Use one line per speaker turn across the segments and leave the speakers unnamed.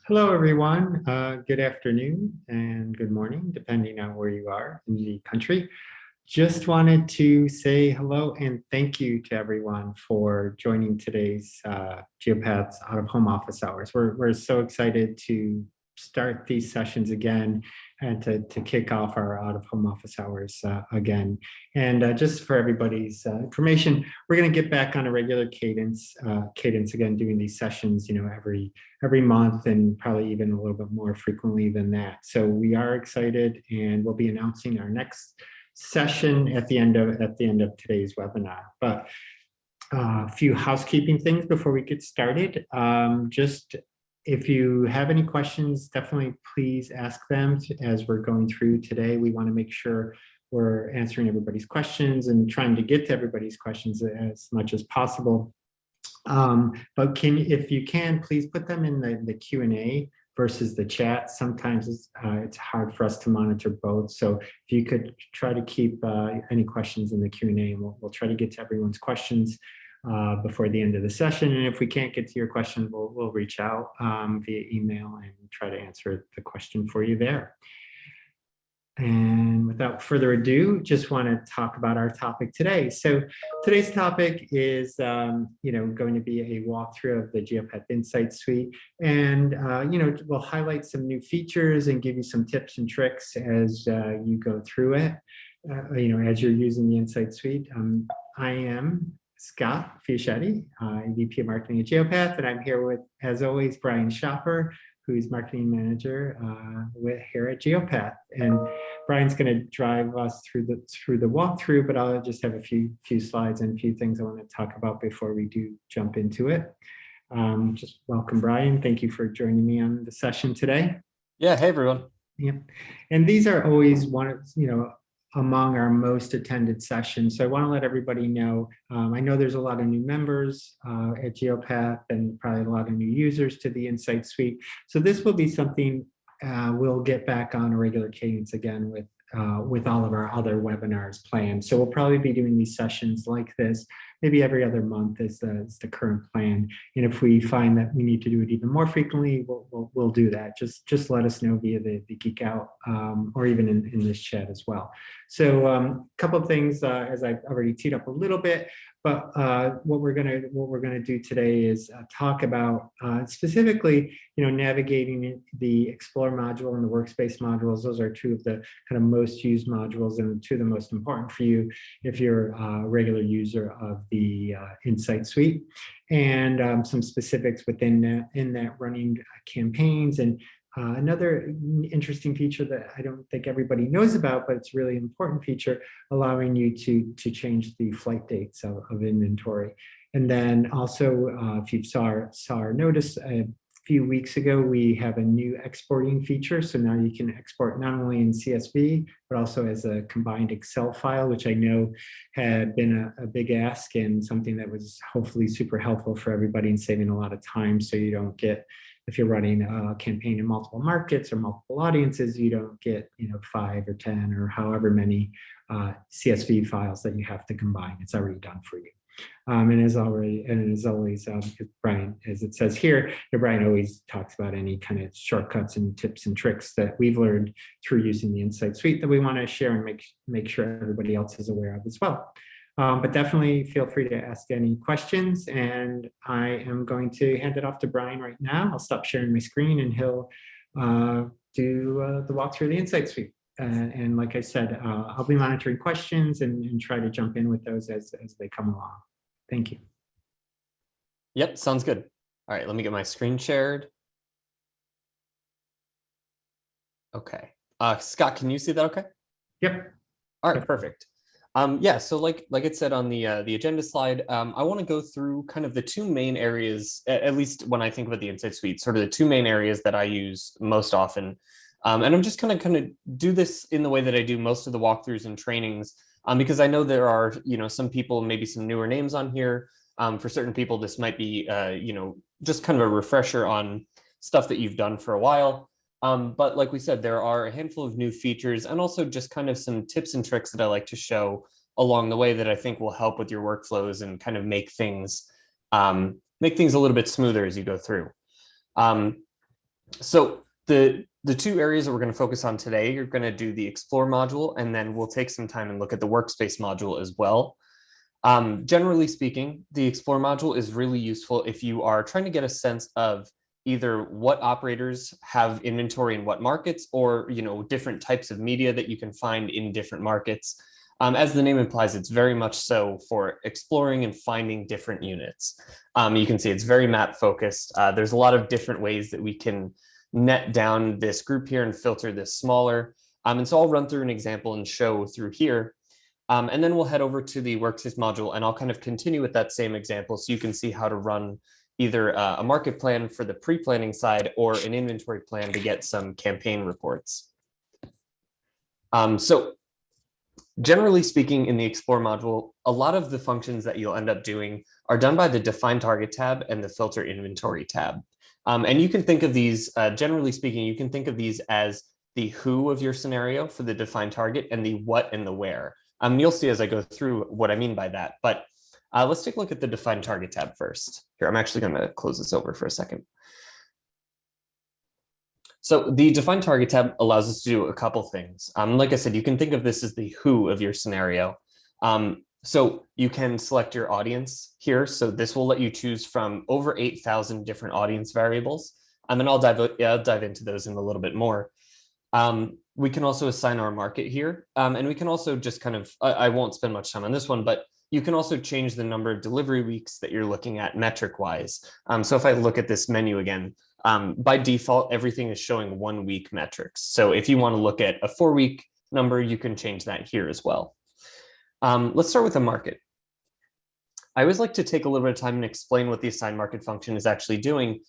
Hello, everyone. Good afternoon and good morning, depending on where you are in the country. Just wanted to say hello and thank you to everyone for joining today's Geopath's out of home office hours. We're so excited to start these sessions again and to kick off our out of home office hours again. And just for everybody's information, we're going to get back on a regular cadence again, doing these sessions, every month and probably even a little bit more frequently than that. So we are excited, and we'll be announcing our next session at the end of today's webinar. But a few housekeeping things before we get started. Just if you have any questions, definitely please ask them as we're going through today. We want to make sure we're answering everybody's questions and trying to get to everybody's questions as much as possible. But if you can, please put them in the Q&A versus the chat. Sometimes it's hard for us to monitor both. So if you could try to keep any questions in the Q&A, and we'll try to get to everyone's questions before the end of the session. And if we can't get to your question, we'll reach out via email and try to answer the question for you there. And without further ado, just want to talk about our topic today. So today's topic is, going to be a walkthrough of the Geopath Insight Suite. And, we'll highlight some new features and give you some tips and tricks as you go through it, as you're using the Insight Suite. I am Scott Fiaschetti, VP of Marketing at Geopath, and I'm here with, as always, Brian Schopper, who's marketing manager here at Geopath. And Brian's going to drive us through the walkthrough, but I'll just have a few slides and a few things I want to talk about before we do jump into it. Just welcome, Brian. Thank you for joining me on the session today.
Yeah, hey everyone.
Yep. And these are always among our most attended sessions. So I want to let everybody know, I know there's a lot of new members at Geopath and probably a lot of new users to the Insight Suite. So this will be something we'll get back on a regular cadence again with all of our other webinars planned. So we'll probably be doing these sessions like this, maybe every other month is the current plan. And if we find that we need to do it even more frequently, we'll do that. Just let us know via the Geek Out or even in this chat as well. So a couple of things as I've already teed up a little bit, but what we're gonna do today is talk about specifically, navigating the Explore module and the Workspace modules. Those are two of the kind of most used modules and two of the most important for you if you're a regular user of the Insight Suite, and some specifics within that running campaigns. And another interesting feature that I don't think everybody knows about, but it's a really important feature, allowing you to change the flight dates of inventory. And then also, if you saw our notice a few weeks ago, we have a new exporting feature. So now you can export not only in CSV, but also as a combined Excel file, which I know had been a big ask and something that was hopefully super helpful for everybody in saving a lot of time. So you don't get, if you're running a campaign in multiple markets or multiple audiences, you don't get 5 or 10 or however many CSV files that you have to combine. It's already done for you. And as always, Brian, as it says here, Brian always talks about any kind of shortcuts and tips and tricks that we've learned through using the Insight Suite that we want to share and make sure everybody else is aware of as well. But definitely feel free to ask any questions, and I am going to hand it off to Brian right now. I'll stop sharing my screen and he'll do the walk through the Insight Suite. And like I said, I'll be monitoring questions and try to jump in with those as they come along. Thank you.
Yep, sounds good. All right, let me get my screen shared. Okay. Scott, can you see that okay?
Yep.
All right, perfect. Yeah, so like it said on the agenda slide, I want to go through kind of the two main areas, at least when I think about the Insight Suite, sort of the two main areas that I use most often. And I'm just kind of do this in the way that I do most of the walkthroughs and trainings, because I know there are, some people, maybe some newer names on here. For certain people, this might be, just kind of a refresher on stuff that you've done for a while. But like we said, there are a handful of new features and also just kind of some tips and tricks that I like to show along the way that I think will help with your workflows and kind of make things a little bit smoother as you go through. So the two areas that we're going to focus on today, you're going to do the Explore module, and then we'll take some time and look at the Workspace module as well. Generally speaking, the Explore module is really useful if you are trying to get a sense of either what operators have inventory in what markets, or different types of media that you can find in different markets. As the name implies, it's very much so for exploring and finding different units. You can see it's very map focused. There's a lot of different ways that we can net down this group here and filter this smaller. And so I'll run through an example and show through here. And then we'll head over to the Workspace module, and I'll kind of continue with that same example so you can see how to run either a market plan for the pre-planning side or an inventory plan to get some campaign reports. So generally speaking, in the Explore module, a lot of the functions that you'll end up doing are done by the Define Target tab and the Filter Inventory tab. And you can think of these, generally speaking, you can think of these as the who of your scenario for the Define Target and the what and the where. You'll see as I go through what I mean by that, but let's take a look at the Define Target tab first. Here, I'm actually going to close this over for a second. So the Define Target tab allows us to do a couple things. Like I said, you can think of this as the who of your scenario. So you can select your audience here. So this will let you choose from over 8,000 different audience variables. And then I'll dive into those in a little bit more. We can also assign our market here. And we can also just kind of, I won't spend much time on this one, but you can also change the number of delivery weeks that you're looking at metric wise. So if I look at this menu again, by default, everything is showing 1 week metrics. So if you want to look at a 4-week number, you can change that here as well. Let's start with a market. I always like to take a little bit of time and explain what the assign market function is actually doing,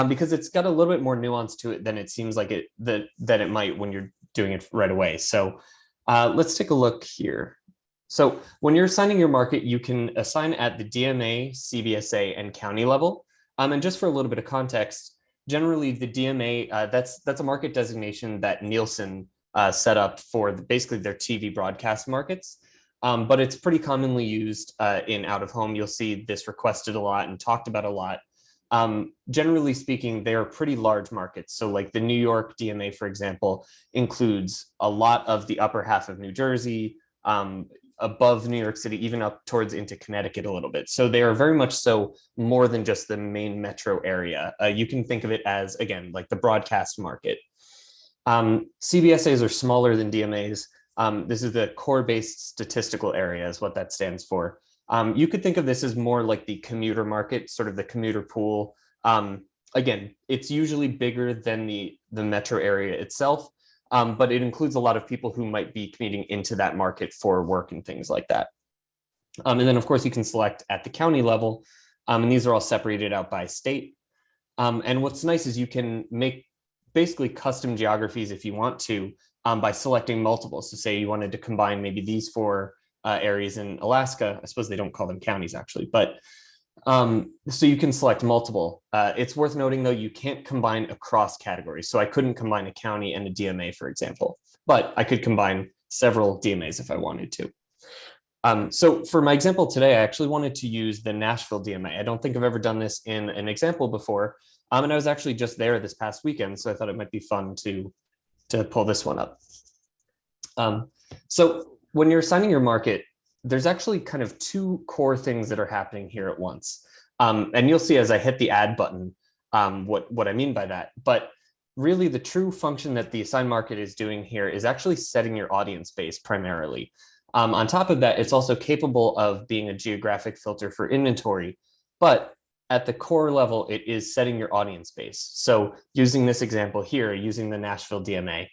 because it's got a little bit more nuance to it than it seems like that it might when you're doing it right away. So let's take a look here. So when you're assigning your market, you can assign at the DMA, CBSA, and county level. And just for a little bit of context, generally the DMA, that's a market designation that Nielsen set up for basically their TV broadcast markets. But it's pretty commonly used in out of home. You'll see this requested a lot and talked about a lot. Generally speaking, they are pretty large markets. So like the New York DMA, for example, includes a lot of the upper half of New Jersey, above New York City, even up towards into Connecticut a little bit. So they are very much so more than just the main metro area. You can think of it as, again, like the broadcast market. CBSAs are smaller than DMAs. This is the core-based statistical area is what that stands for. You could think of this as more like the commuter market, sort of the commuter pool. Again, it's usually bigger than the metro area itself, but it includes a lot of people who might be commuting into that market for work and things like that. And then, of course, you can select at the county level, and these are all separated out by state. And what's nice is you can make basically custom geographies if you want to, by selecting multiple. So say you wanted to combine maybe these 4 areas in Alaska. I suppose they don't call them counties actually, but so you can select multiple. It's worth noting though, you can't combine across categories. So I couldn't combine a county and a DMA, for example, but I could combine several DMAs if I wanted to. So for my example today, I actually wanted to use the Nashville DMA. I don't think I've ever done this in an example before. And I was actually just there this past weekend, so I thought it might be fun to pull this one up. So when you're assigning your market, there's actually kind of 2 core things that are happening here at once. And you'll see as I hit the add button, what I mean by that. But really the true function that the assign market is doing here is actually setting your audience base primarily. On top of that, it's also capable of being a geographic filter for inventory, but at the core level, it is setting your audience base. So using this example here, using the Nashville DMA,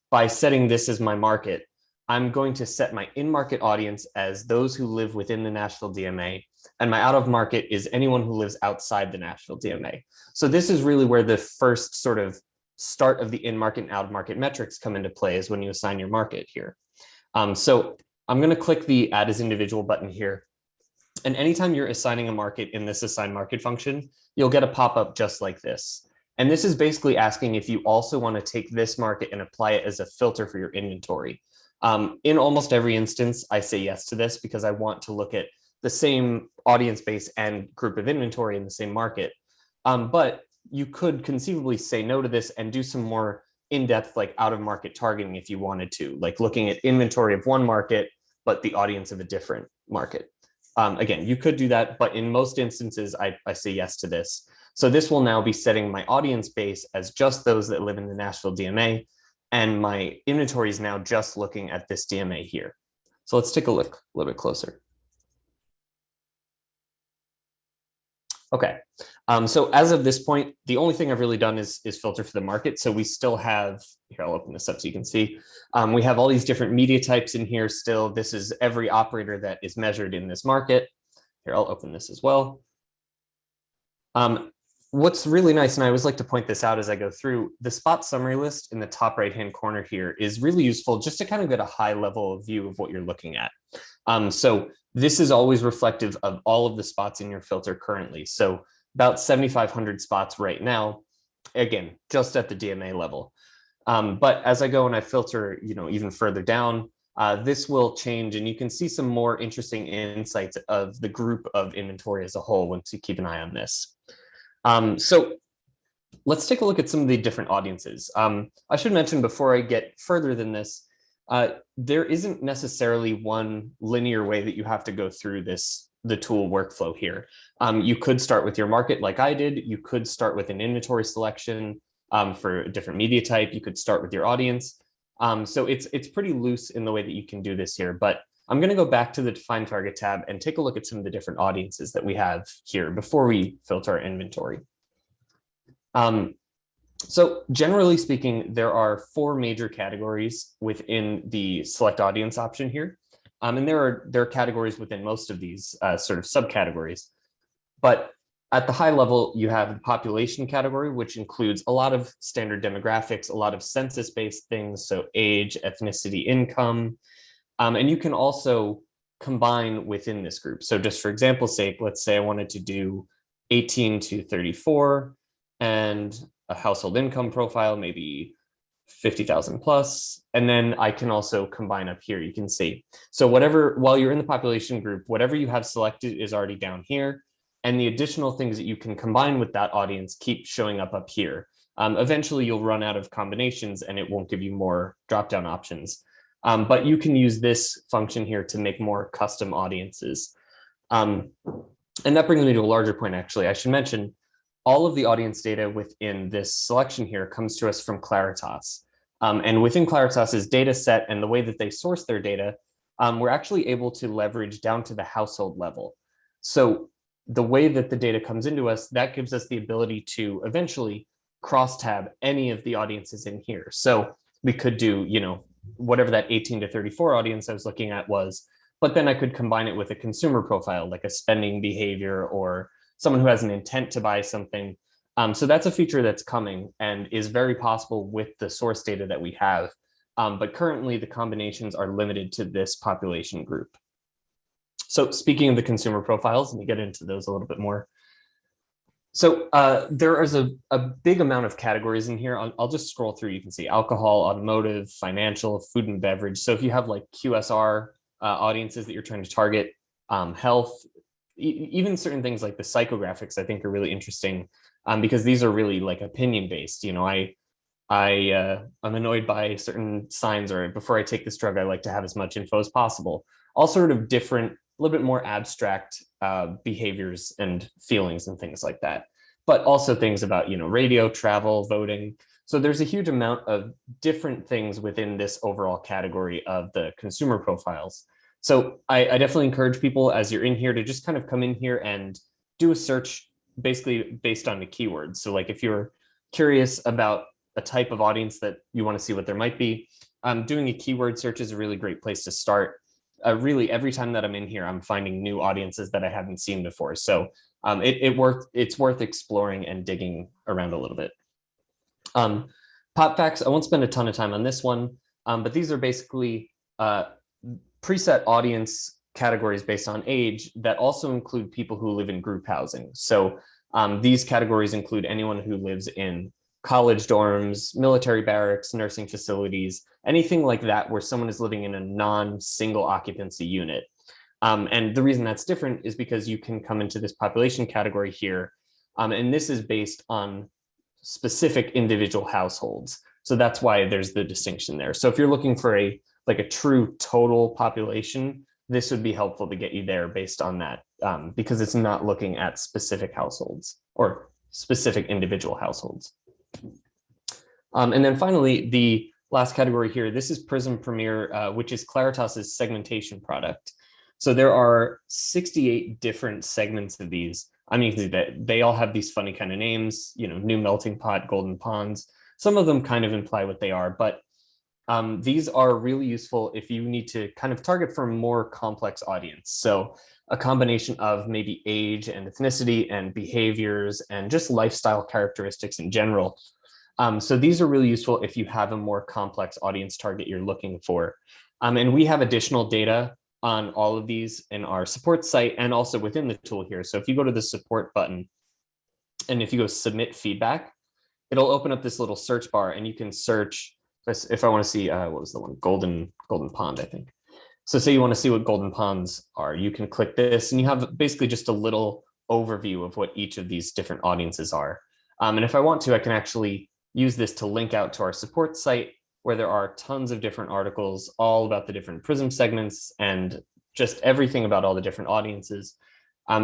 by setting this as my market, I'm going to set my in-market audience as those who live within the Nashville DMA, and my out-of-market is anyone who lives outside the Nashville DMA. So this is really where the first sort of start of the in-market and out-of-market metrics come into play, is when you assign your market here. So I'm going to click the Add as Individual button here. And anytime you're assigning a market in this assign market function, you'll get a pop-up just like this. And this is basically asking if you also want to take this market and apply it as a filter for your inventory. In almost every instance, I say yes to this because I want to look at the same audience base and group of inventory in the same market. But you could conceivably say no to this and do some more in-depth, like out of market targeting if you wanted to, like looking at inventory of one market, but the audience of a different market. Again, you could do that, but in most instances, I say yes to this. So this will now be setting my audience base as just those that live in the Nashville DMA, and my inventory is now just looking at this DMA here. So let's take a look a little bit closer. Okay, so as of this point, the only thing I've really done is filter for the market. So we still have, here, I'll open this up so you can see, we have all these different media types in here still. This is every operator that is measured in this market. Here, I'll open this as well. What's really nice, and I always like to point this out as I go through, the spot summary list in the top right-hand corner here is really useful just to kind of get a high-level view of what you're looking at. So this is always reflective of all of the spots in your filter currently. So about 7,500 spots right now, again, just at the DMA level. But as I go and I filter, even further down, this will change, and you can see some more interesting insights of the group of inventory as a whole once you keep an eye on this. So let's take a look at some of the different audiences. I should mention before I get further than this, there isn't necessarily one linear way that you have to go through the tool workflow here. You could start with your market like I did. You could start with an inventory selection for a different media type. You could start with your audience. So it's pretty loose in the way that you can do this here, but I'm going to go back to the Define Target tab and take a look at some of the different audiences that we have here before we filter our inventory. So generally speaking, there are 4 major categories within the select audience option here. And there are categories within most of these sort of subcategories. But at the high level, you have the population category, which includes a lot of standard demographics, a lot of census-based things, so age, ethnicity, income. And you can also combine within this group. So just for example's sake, let's say I wanted to do 18 to 34 and a household income profile, maybe 50,000 plus. And then I can also combine up here, you can see. So whatever, while you're in the population group, whatever you have selected is already down here. And the additional things that you can combine with that audience keep showing up here. Eventually you'll run out of combinations and it won't give you more drop-down options. But you can use this function here to make more custom audiences. And that brings me to a larger point, actually. I should mention all of the audience data within this selection here comes to us from Claritas. And within Claritas's data set and the way that they source their data, we're actually able to leverage down to the household level. So the way that the data comes into us, that gives us the ability to eventually cross-tab any of the audiences in here. So we could do, whatever that 18 to 34 audience I was looking at was, but then I could combine it with a consumer profile, like a spending behavior or someone who has an intent to buy something. So that's a feature that's coming and is very possible with the source data that we have. But currently the combinations are limited to this population group. So speaking of the consumer profiles, let me get into those a little bit more. So there is a big amount of categories in here. I'll just scroll through. You can see alcohol, automotive, financial, food and beverage. So if you have like QSR audiences that you're trying to target, health, even certain things like the psychographics, I think are really interesting because these are really like opinion based. I'm annoyed by certain signs, or before I take this drug, I like to have as much info as possible. All sort of different, a little bit more abstract behaviors and feelings and things like that, but also things about, radio, travel, voting. So there's a huge amount of different things within this overall category of the consumer profiles. So I definitely encourage people as you're in here to just kind of come in here and do a search basically based on the keywords. So like if you're curious about a type of audience that you want to see what there might be, doing a keyword search is a really great place to start. Really, every time that I'm in here, I'm finding new audiences that I haven't seen before. So it's worth exploring and digging around a little bit. Pop facts, I won't spend a ton of time on this one, but these are basically preset audience categories based on age that also include people who live in group housing. So these categories include anyone who lives in college dorms, military barracks, nursing facilities, anything like that where someone is living in a non-single occupancy unit. And the reason that's different is because you can come into this population category here, and this is based on specific individual households. So that's why there's the distinction there. So if you're looking for a true total population, this would be helpful to get you there based on that, because it's not looking at specific households or specific individual households. And then finally, the last category here, this is Prism Premier, which is Claritas's segmentation product. So there are 68 different segments of these. I mean, they all have these funny kind of names, new melting pot, golden ponds. Some of them kind of imply what they are, but these are really useful if you need to kind of target for a more complex audience. So a combination of maybe age and ethnicity and behaviors and just lifestyle characteristics in general. So these are really useful if you have a more complex audience target you're looking for. And we have additional data on all of these in our support site and also within the tool here. So if you go to the support button and if you go submit feedback, it'll open up this little search bar and you can search if I want to see, what was the one? Golden pond, I think. So say you want to see what golden ponds are, you can click this and you have basically just a little overview of what each of these different audiences are. And if I want to, I can actually use this to link out to our support site where there are tons of different articles all about the different Prism segments and just everything about all the different audiences.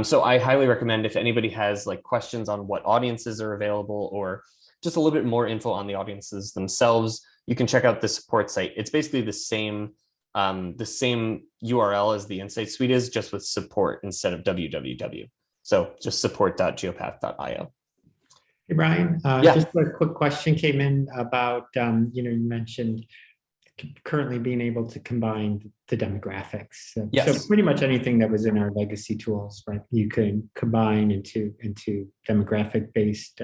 So I highly recommend if anybody has like questions on what audiences are available or just a little bit more info on the audiences themselves, you can check out the support site. It's basically the same URL as the Insight Suite is, just with support instead of www. So just support.geopath.io.
Hey, Brian,
Yeah.
Just a quick question came in about, you mentioned currently being able to combine the demographics.
Yes.
So pretty much anything that was in our legacy tools, right? You can combine into demographic-based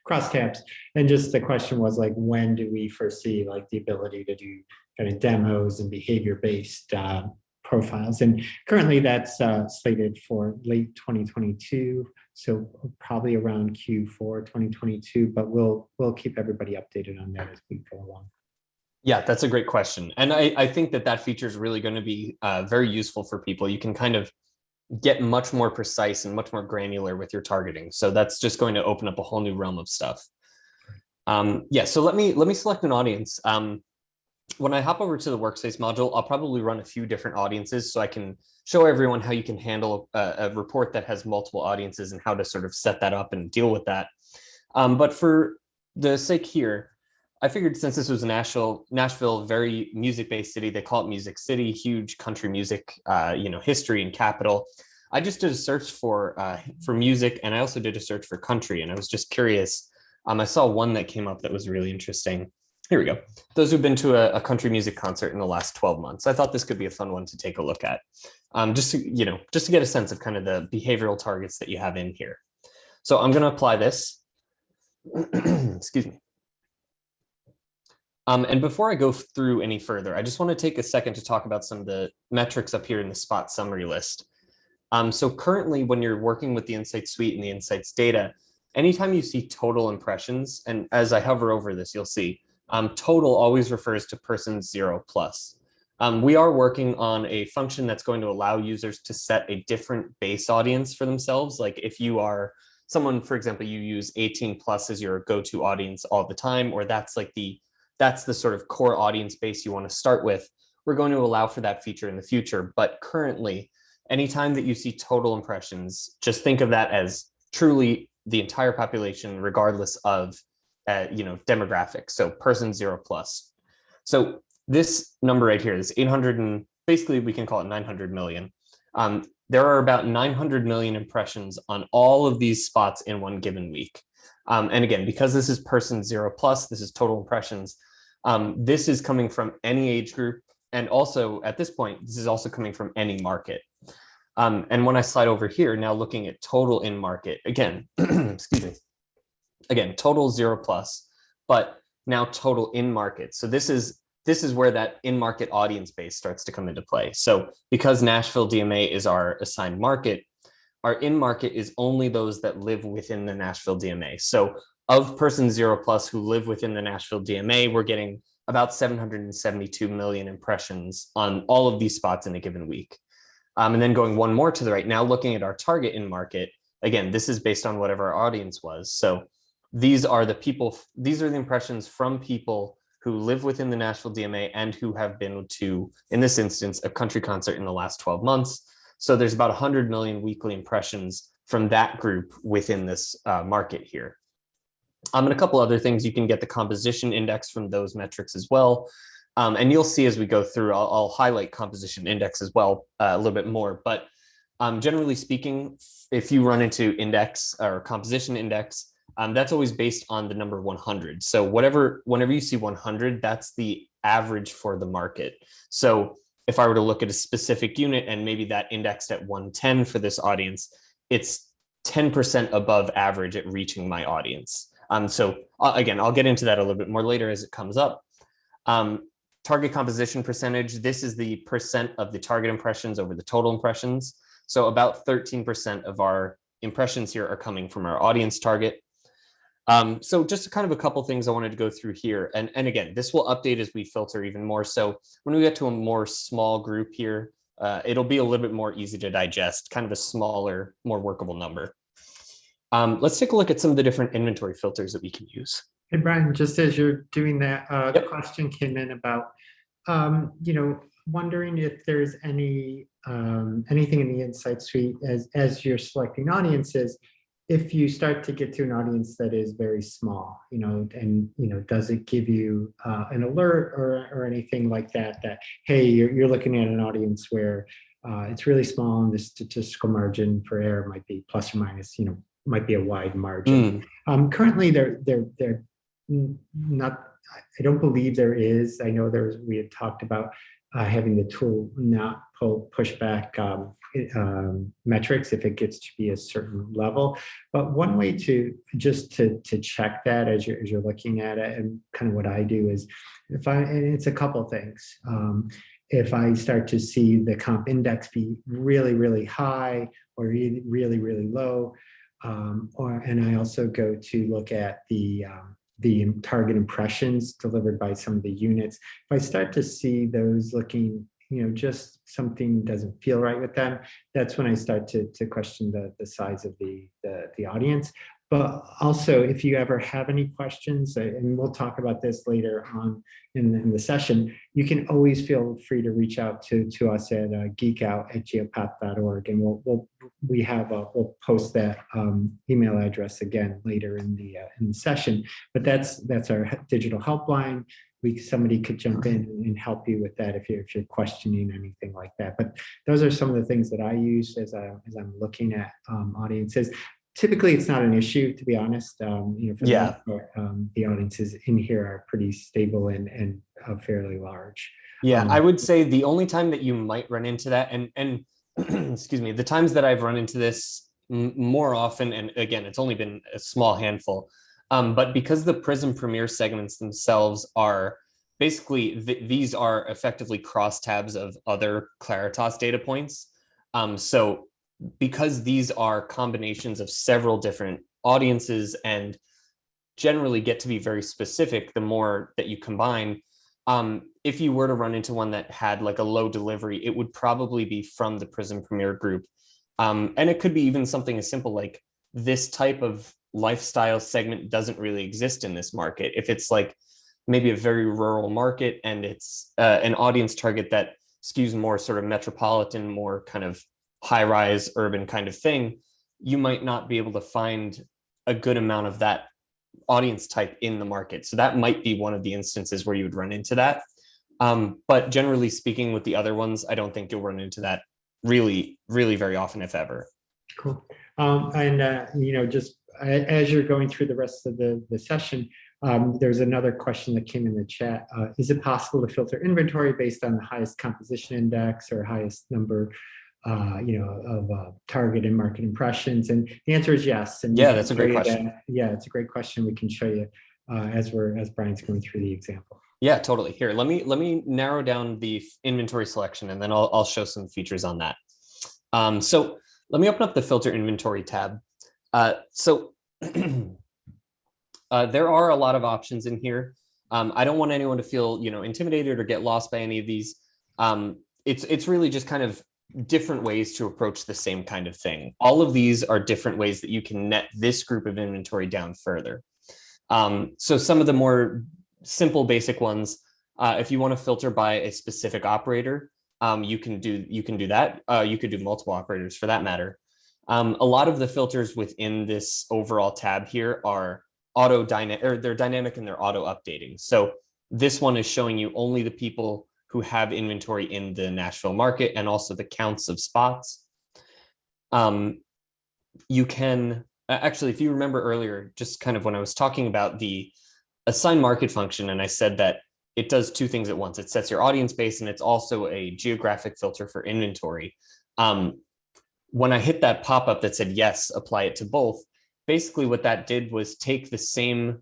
crosstabs. And just the question was like, when do we foresee like the ability to do kind of demos and behavior-based profiles? And currently that's slated for late 2022. So probably around Q4 2022, but we'll keep everybody updated on that as we go along.
Yeah, that's a great question. And I think that feature is really going to be very useful for people. You can kind of get much more precise and much more granular with your targeting. So that's just going to open up a whole new realm of stuff. Yeah, so let me select an audience. When I hop over to the Workspace module, I'll probably run a few different audiences so I can show everyone how you can handle a report that has multiple audiences and how to sort of set that up and deal with that. But for the sake here, I figured since this was Nashville, very music-based city, they call it Music City, huge country music, history and capital. I just did a search for music, and I also did a search for country, and I was just curious. I saw one that came up that was really interesting. Here we go. Those who've been to a country music concert in the last 12 months. I thought this could be a fun one to take a look at, just to get a sense of kind of the behavioral targets that you have in here. So I'm going to apply this. Excuse me. And before I go through any further, I just want to take a second to talk about some of the metrics up here in the spot summary list. So currently, when you're working with the Insight Suite and the Insights data, anytime you see total impressions, and as I hover over this, you'll see total always refers to person 0+. We are working on a function that's going to allow users to set a different base audience for themselves. Like if you are someone, for example, you use 18+ as your go-to audience all the time, or that's the sort of core audience base you want to start with, we're going to allow for that feature in the future. But currently, anytime that you see total impressions, just think of that as truly the entire population, regardless of demographics. So person 0+. So this number right here is 800 and basically we can call it 900 million. There are about 900 million impressions on all of these spots in one given week. And again, because this is person 0+, this is total impressions. This is coming from any age group. And also at this point, this is also coming from any market. And when I slide over here, now looking at total in market, again, excuse me, again, total 0+, but now total in market. So this is where that in-market audience base starts to come into play. So because Nashville DMA is our assigned market, our in-market is only those that live within the Nashville DMA. So of person 0+ who live within the Nashville DMA, we're getting about 772 million impressions on all of these spots in a given week. And then going one more to the right, now looking at our target in market, again, this is based on whatever our audience was. So these are the impressions from people who live within the Nashville DMA and who have been to, in this instance, a country concert in the last 12 months. So there's about 100 million weekly impressions from that group within this market here. And a couple other things, you can get the composition index from those metrics as well. And you'll see as we go through, I'll highlight composition index as well a little bit more. But generally speaking, if you run into index or composition index, that's always based on the number 100. So whenever you see 100, that's the average for the market. So if I were to look at a specific unit and maybe that indexed at 110 for this audience, it's 10% above average at reaching my audience. So again, I'll get into that a little bit more later as it comes up. Target composition percentage, this is the percent of the target impressions over the total impressions. So about 13% of our impressions here are coming from our audience target. So just kind of a couple things I wanted to go through here. And again, this will update as we filter even more. So when we get to a more small group here, it'll be a little bit more easy to digest, kind of a smaller, more workable number. Let's take a look at some of the different inventory filters that we can use.
Hey, Brian, just as you're doing that,
Yep.
question came in about, wondering if there's anything in the Insight Suite as you're selecting audiences, if you start to get to an audience that is very small, and, does it give you an alert or anything like that, hey, you're looking at an audience where it's really small and the statistical margin for error might be plus or minus, might be a wide margin. Currently, they're not, I don't believe there is. I know we had talked about having the tool not push back metrics if it gets to be a certain level. But one way to check that as you're looking at it, and kind of what I do is, and it's a couple things. If I start to see the comp index be really, really high or really, really low, and I also go to look at the target impressions delivered by some of the units. If I start to see those looking, just something doesn't feel right with them, that's when I start to question the size of the audience. But also, if you ever have any questions, and we'll talk about this later on in the session, you can always feel free to reach out to us at geekout@geopath.org, and we'll post that email address again later in the session. But that's our digital helpline. Somebody could jump in and help you with that if you're questioning anything like that. But those are some of the things that I use as I'm looking at audiences. Typically, it's not an issue, to be honest. For the most part, the audiences in here are pretty stable and fairly large.
Yeah, I would say the only time that you might run into that, and excuse me, the times that I've run into this more often, and again, it's only been a small handful, but because the Prism Premier segments themselves are basically, these are effectively crosstabs of other Claritas data points. So because these are combinations of several different audiences and generally get to be very specific, the more that you combine, if you were to run into one that had like a low delivery, it would probably be from the Prism Premier group. And it could be even something as simple like this type of lifestyle segment doesn't really exist in this market. If it's like maybe a very rural market and it's an audience target that skews more sort of metropolitan, more kind of high-rise urban kind of thing, you might not be able to find a good amount of that audience type in the market. So that might be one of the instances where you would run into that. But generally speaking, with the other ones, I don't think you'll run into that really, really very often, if ever.
Cool. Just as you're going through the rest of the session, there's another question that came in the chat. Is it possible to filter inventory based on the highest composition index or highest number of target and market impressions? And the answer is yes. And
yeah, that's a great question.
It's a great question. We can show you as Brian's going through the example.
Yeah, totally. Here, let me narrow down the inventory selection, and then I'll show some features on that. So let me open up the filter inventory tab. So there are a lot of options in here. I don't want anyone to feel intimidated or get lost by any of these. It's really just kind of different ways to approach the same kind of thing. All of these are different ways that you can net this group of inventory down further. So some of the more simple basic ones, if you want to filter by a specific operator, you can do that. You could do multiple operators for that matter. A lot of the filters within this overall tab here are they're dynamic and they're auto updating. So this one is showing you only the people who have inventory in the Nashville market and also the counts of spots. You can actually, if you remember earlier, just kind of when I was talking about the assign market function, and I said that it does two things at once. It sets your audience base and it's also a geographic filter for inventory. When I hit that pop-up that said, yes, apply it to both, basically what that did was take the same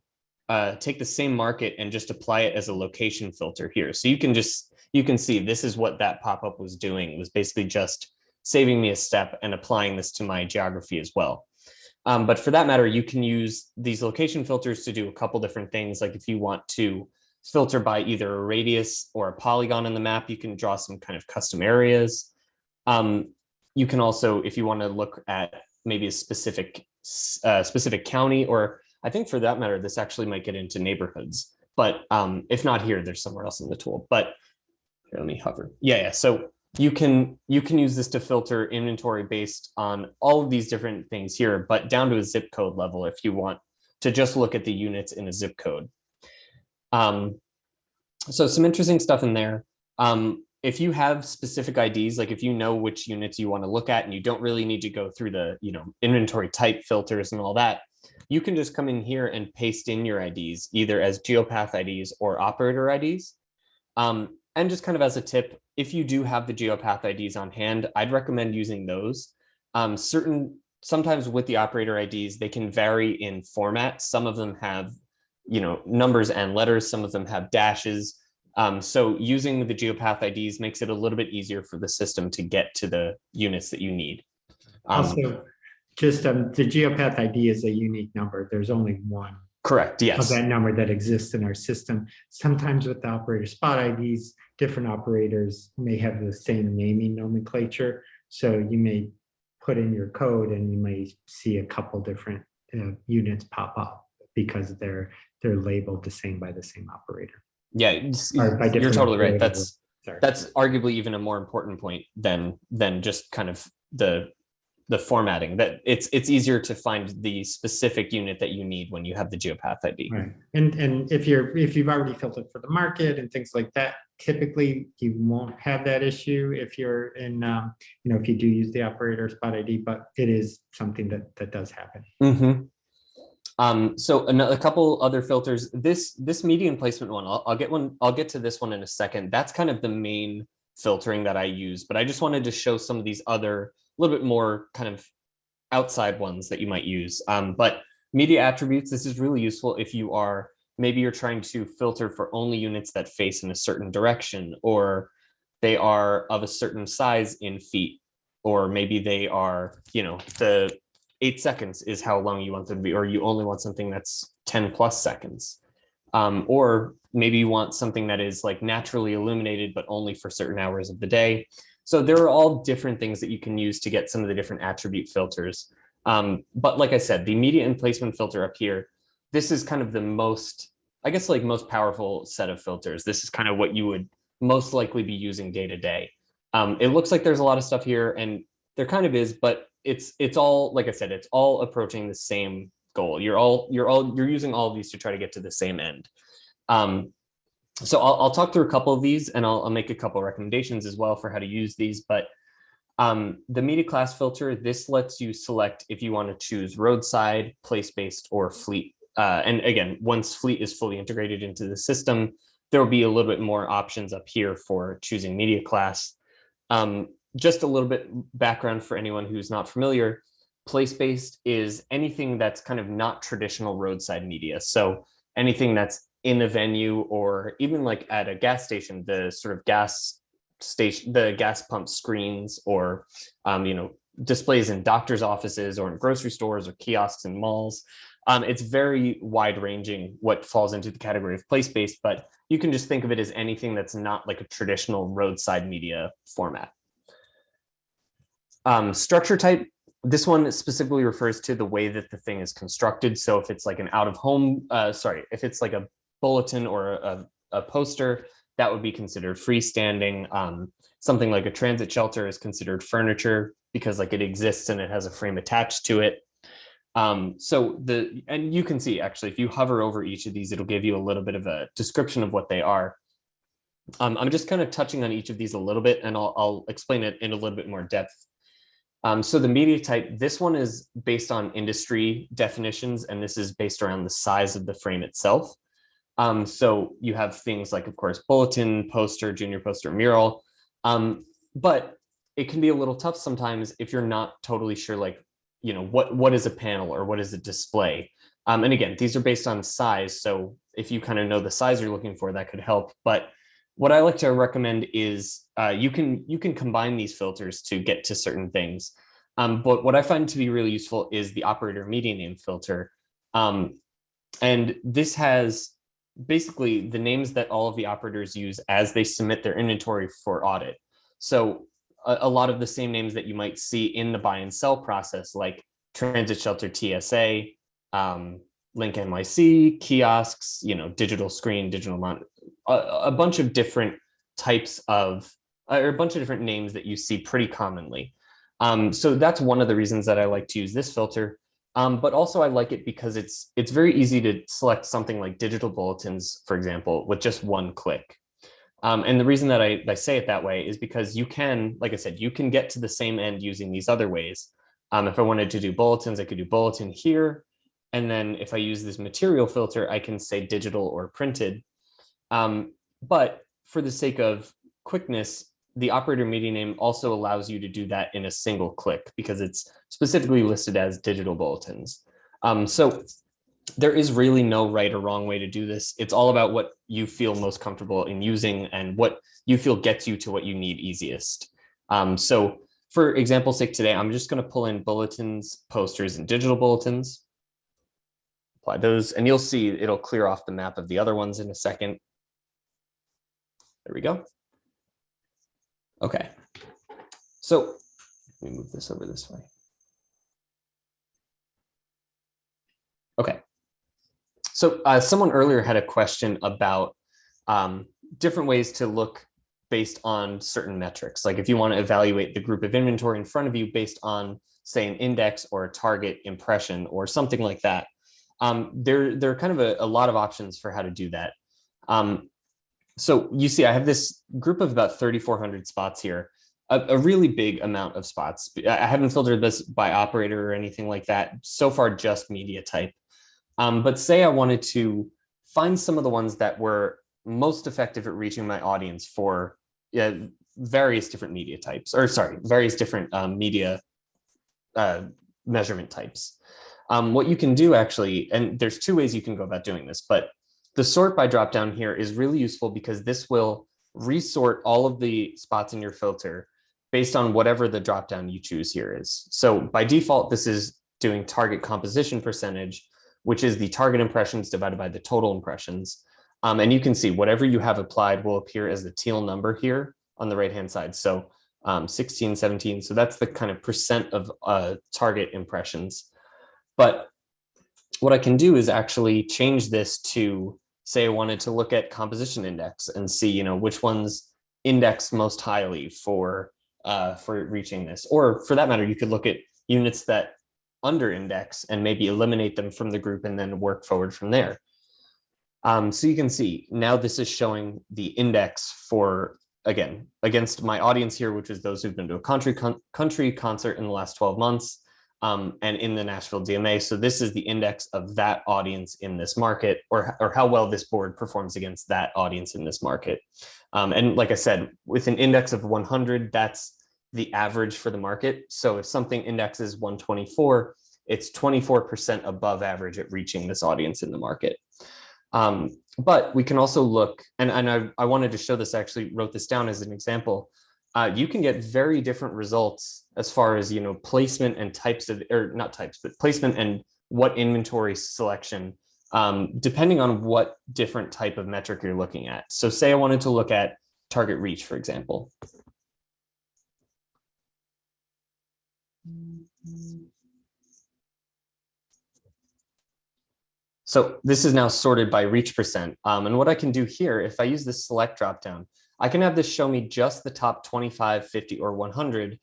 market and just apply it as a location filter here. So you can see this is what that pop-up was doing. It was basically just saving me a step and applying this to my geography as well. But for that matter, you can use these location filters to do a couple different things. Like if you want to filter by either a radius or a polygon on the map, you can draw some kind of custom areas. You can also, if you want to look at maybe a specific county, or I think for that matter, this actually might get into neighborhoods. But if not here, there's somewhere else in the tool. But here, let me hover. Yeah. So you can use this to filter inventory based on all of these different things here, but down to a zip code level if you want to just look at the units in a zip code. So some interesting stuff in there. If you have specific IDs, like if you know which units you want to look at and you don't really need to go through the inventory type filters and all that, you can just come in here and paste in your IDs either as Geopath IDs or operator IDs. And just kind of as a tip, if you do have the Geopath IDs on hand, I'd recommend using those. Sometimes with the operator IDs, they can vary in format. Some of them have numbers and letters, some of them have dashes. So using the Geopath IDs makes it a little bit easier for the system to get to the units that you need.
Also, just the Geopath ID is a unique number. There's only one.
Correct, yes.
Of that number that exists in our system. Sometimes with the operator spot IDs, different operators may have the same naming nomenclature. So you may put in your code and you may see a couple different units pop up because they're labeled the same by the same operator.
Yeah, you're totally right. That's arguably even a more important point than just kind of the formatting. That it's easier to find the specific unit that you need when you have the Geopath ID.
Right, and if you've already filtered for the market and things like that, typically you won't have that issue if you're in if you do use the operator spot ID, but it is something that does happen.
Mm-hmm. So a couple other filters. This median placement one, I'll get to this one in a second. That's kind of the main filtering that I use, but I just wanted to show some of these other a little bit more kind of outside ones that you might use. But media attributes, this is really useful if maybe you're trying to filter for only units that face in a certain direction, or they are of a certain size in feet, or maybe they are, the 8 seconds is how long you want them to be, or you only want something that's 10 plus seconds. Or maybe you want something that is like naturally illuminated, but only for certain hours of the day. So there are all different things that you can use to get some of the different attribute filters. But like I said, the media and placement filter up here, this is kind of the most powerful set of filters. This is kind of what you would most likely be using day to day. It looks like there's a lot of stuff here, and there kind of is, but it's all, like I said, it's all approaching the same goal. You're using all of these to try to get to the same end. So I'll talk through a couple of these, and I'll make a couple of recommendations as well for how to use these. But the media class filter, this lets you select if you want to choose roadside, place-based, or fleet. And again, once fleet is fully integrated into the system, there will be a little bit more options up here for choosing media class. Just a little bit background for anyone who's not familiar. Place-based is anything that's kind of not traditional roadside media. So anything that's in a venue, or even like at a gas station, the sort of gas station, the gas pump screens, or displays in doctors' offices or in grocery stores or kiosks in malls. It's very wide ranging what falls into the category of place-based, but you can just think of it as anything that's not like a traditional roadside media format. Structure type, This one specifically refers to the way that the thing is constructed. So if it's like an out of home, if it's like a bulletin or a poster, that would be considered freestanding. Something like a transit shelter is considered furniture because like it exists and it has a frame attached to it. And you can see actually, if you hover over each of these, it'll give you a little bit of a description of what they are. I'm just kind of touching on each of these a little bit, and I'll explain it in a little bit more depth. So the media type, this one is based on industry definitions, and this is based around the size of the frame itself. So you have things like, of course, bulletin, poster, junior poster, mural. But it can be a little tough sometimes if you're not totally sure, like, what is a panel or what is a display? And again, these are based on size. So if you kind of know the size you're looking for, that could help. But what I like to recommend is you can combine these filters to get to certain things. But what I find to be really useful is the operator media name filter. And this has basically the names that all of the operators use as they submit their inventory for audit. So a lot of the same names that you might see in the buy and sell process, like transit shelter TSA, Link NYC, kiosks, digital screen, digital monitor, a bunch of different types of, or a bunch of different names that you see pretty commonly. So that's one of the reasons that I like to use this filter. But also I like it because it's very easy to select something like digital bulletins, for example, with just one click. And the reason that I say it that way is because you can, like I said, you can get to the same end using these other ways. If I wanted to do bulletins, I could do bulletin here. And then if I use this material filter, I can say digital or printed. But for the sake of quickness, the operator media name also allows you to do that in a single click because it's specifically listed as digital bulletins. So there is really no right or wrong way to do this. It's all about what you feel most comfortable in using and what you feel gets you to what you need easiest. So for example's sake today, I'm just going to pull in bulletins, posters, and digital bulletins. Apply those, and you'll see it'll clear off the map of the other ones in a second. There we go. Okay. So let me move this over this way. Okay. So someone earlier had a question about different ways to look based on certain metrics. Like if you want to evaluate the group of inventory in front of you based on, say, an index or a target impression or something like that. There are kind of a lot of options for how to do that. So you see, I have this group of about 3,400 spots here, a really big amount of spots. I haven't filtered this by operator or anything like that. So far, just media type. But say I wanted to find some of the ones that were most effective at reaching my audience for various different media types, or sorry, various different media measurement types. What you can do actually, and there's two ways you can go about doing this, but the sort by dropdown here is really useful because this will resort all of the spots in your filter based on whatever the dropdown you choose here is. So by default, this is doing target composition percentage, which is the target impressions divided by the total impressions. And you can see whatever you have applied will appear as the teal number here on the right-hand side. So 16, 17. So that's the kind of percent of target impressions. But what I can do is actually change this to, say I wanted to look at composition index and see, which ones index most highly for reaching this. Or for that matter, you could look at units that under index and maybe eliminate them from the group and then work forward from there. So you can see now this is showing the index for, again, against my audience here, which is those who've been to a country concert in the last 12 months. And in the Nashville DMA. So this is the index of that audience in this market, or how well this board performs against that audience in this market. And like I said, with an index of 100, that's the average for the market. So if something indexes 124, it's 24% above average at reaching this audience in the market. But we can also look, and I wanted to show this, I actually wrote this down as an example. You can get very different results as far as, placement and types of, or not types, but placement and what inventory selection, depending on what different type of metric you're looking at. So say I wanted to look at target reach, for example. So this is now sorted by reach percent. And what I can do here, if I use this select dropdown, I can have this show me just the top 25, 50, or 100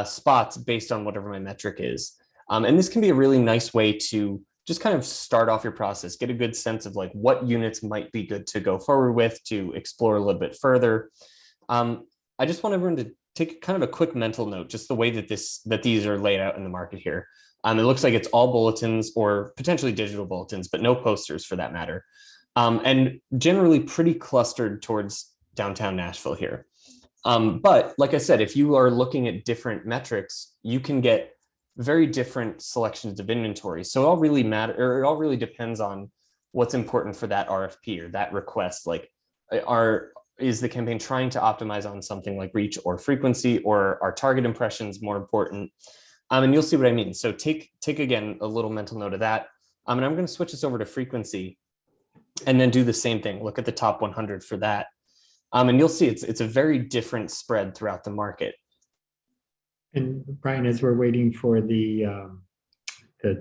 spots based on whatever my metric is. And this can be a really nice way to just kind of start off your process, get a good sense of like what units might be good to go forward with, to explore a little bit further. I just want everyone to take kind of a quick mental note, just the way that these are laid out in the market here. It looks like it's all bulletins or potentially digital bulletins, but no posters for that matter. And generally pretty clustered towards downtown Nashville here. But like I said, if you are looking at different metrics, you can get very different selections of inventory. So it all really it all really depends on what's important for that RFP or that request. Like, is the campaign trying to optimize on something like reach or frequency, or are target impressions more important? And you'll see what I mean. So take again a little mental note of that. And I'm going to switch this over to frequency and then do the same thing. Look at the top 100 for that. And you'll see it's a very different spread throughout the market.
And Brian, as we're waiting for the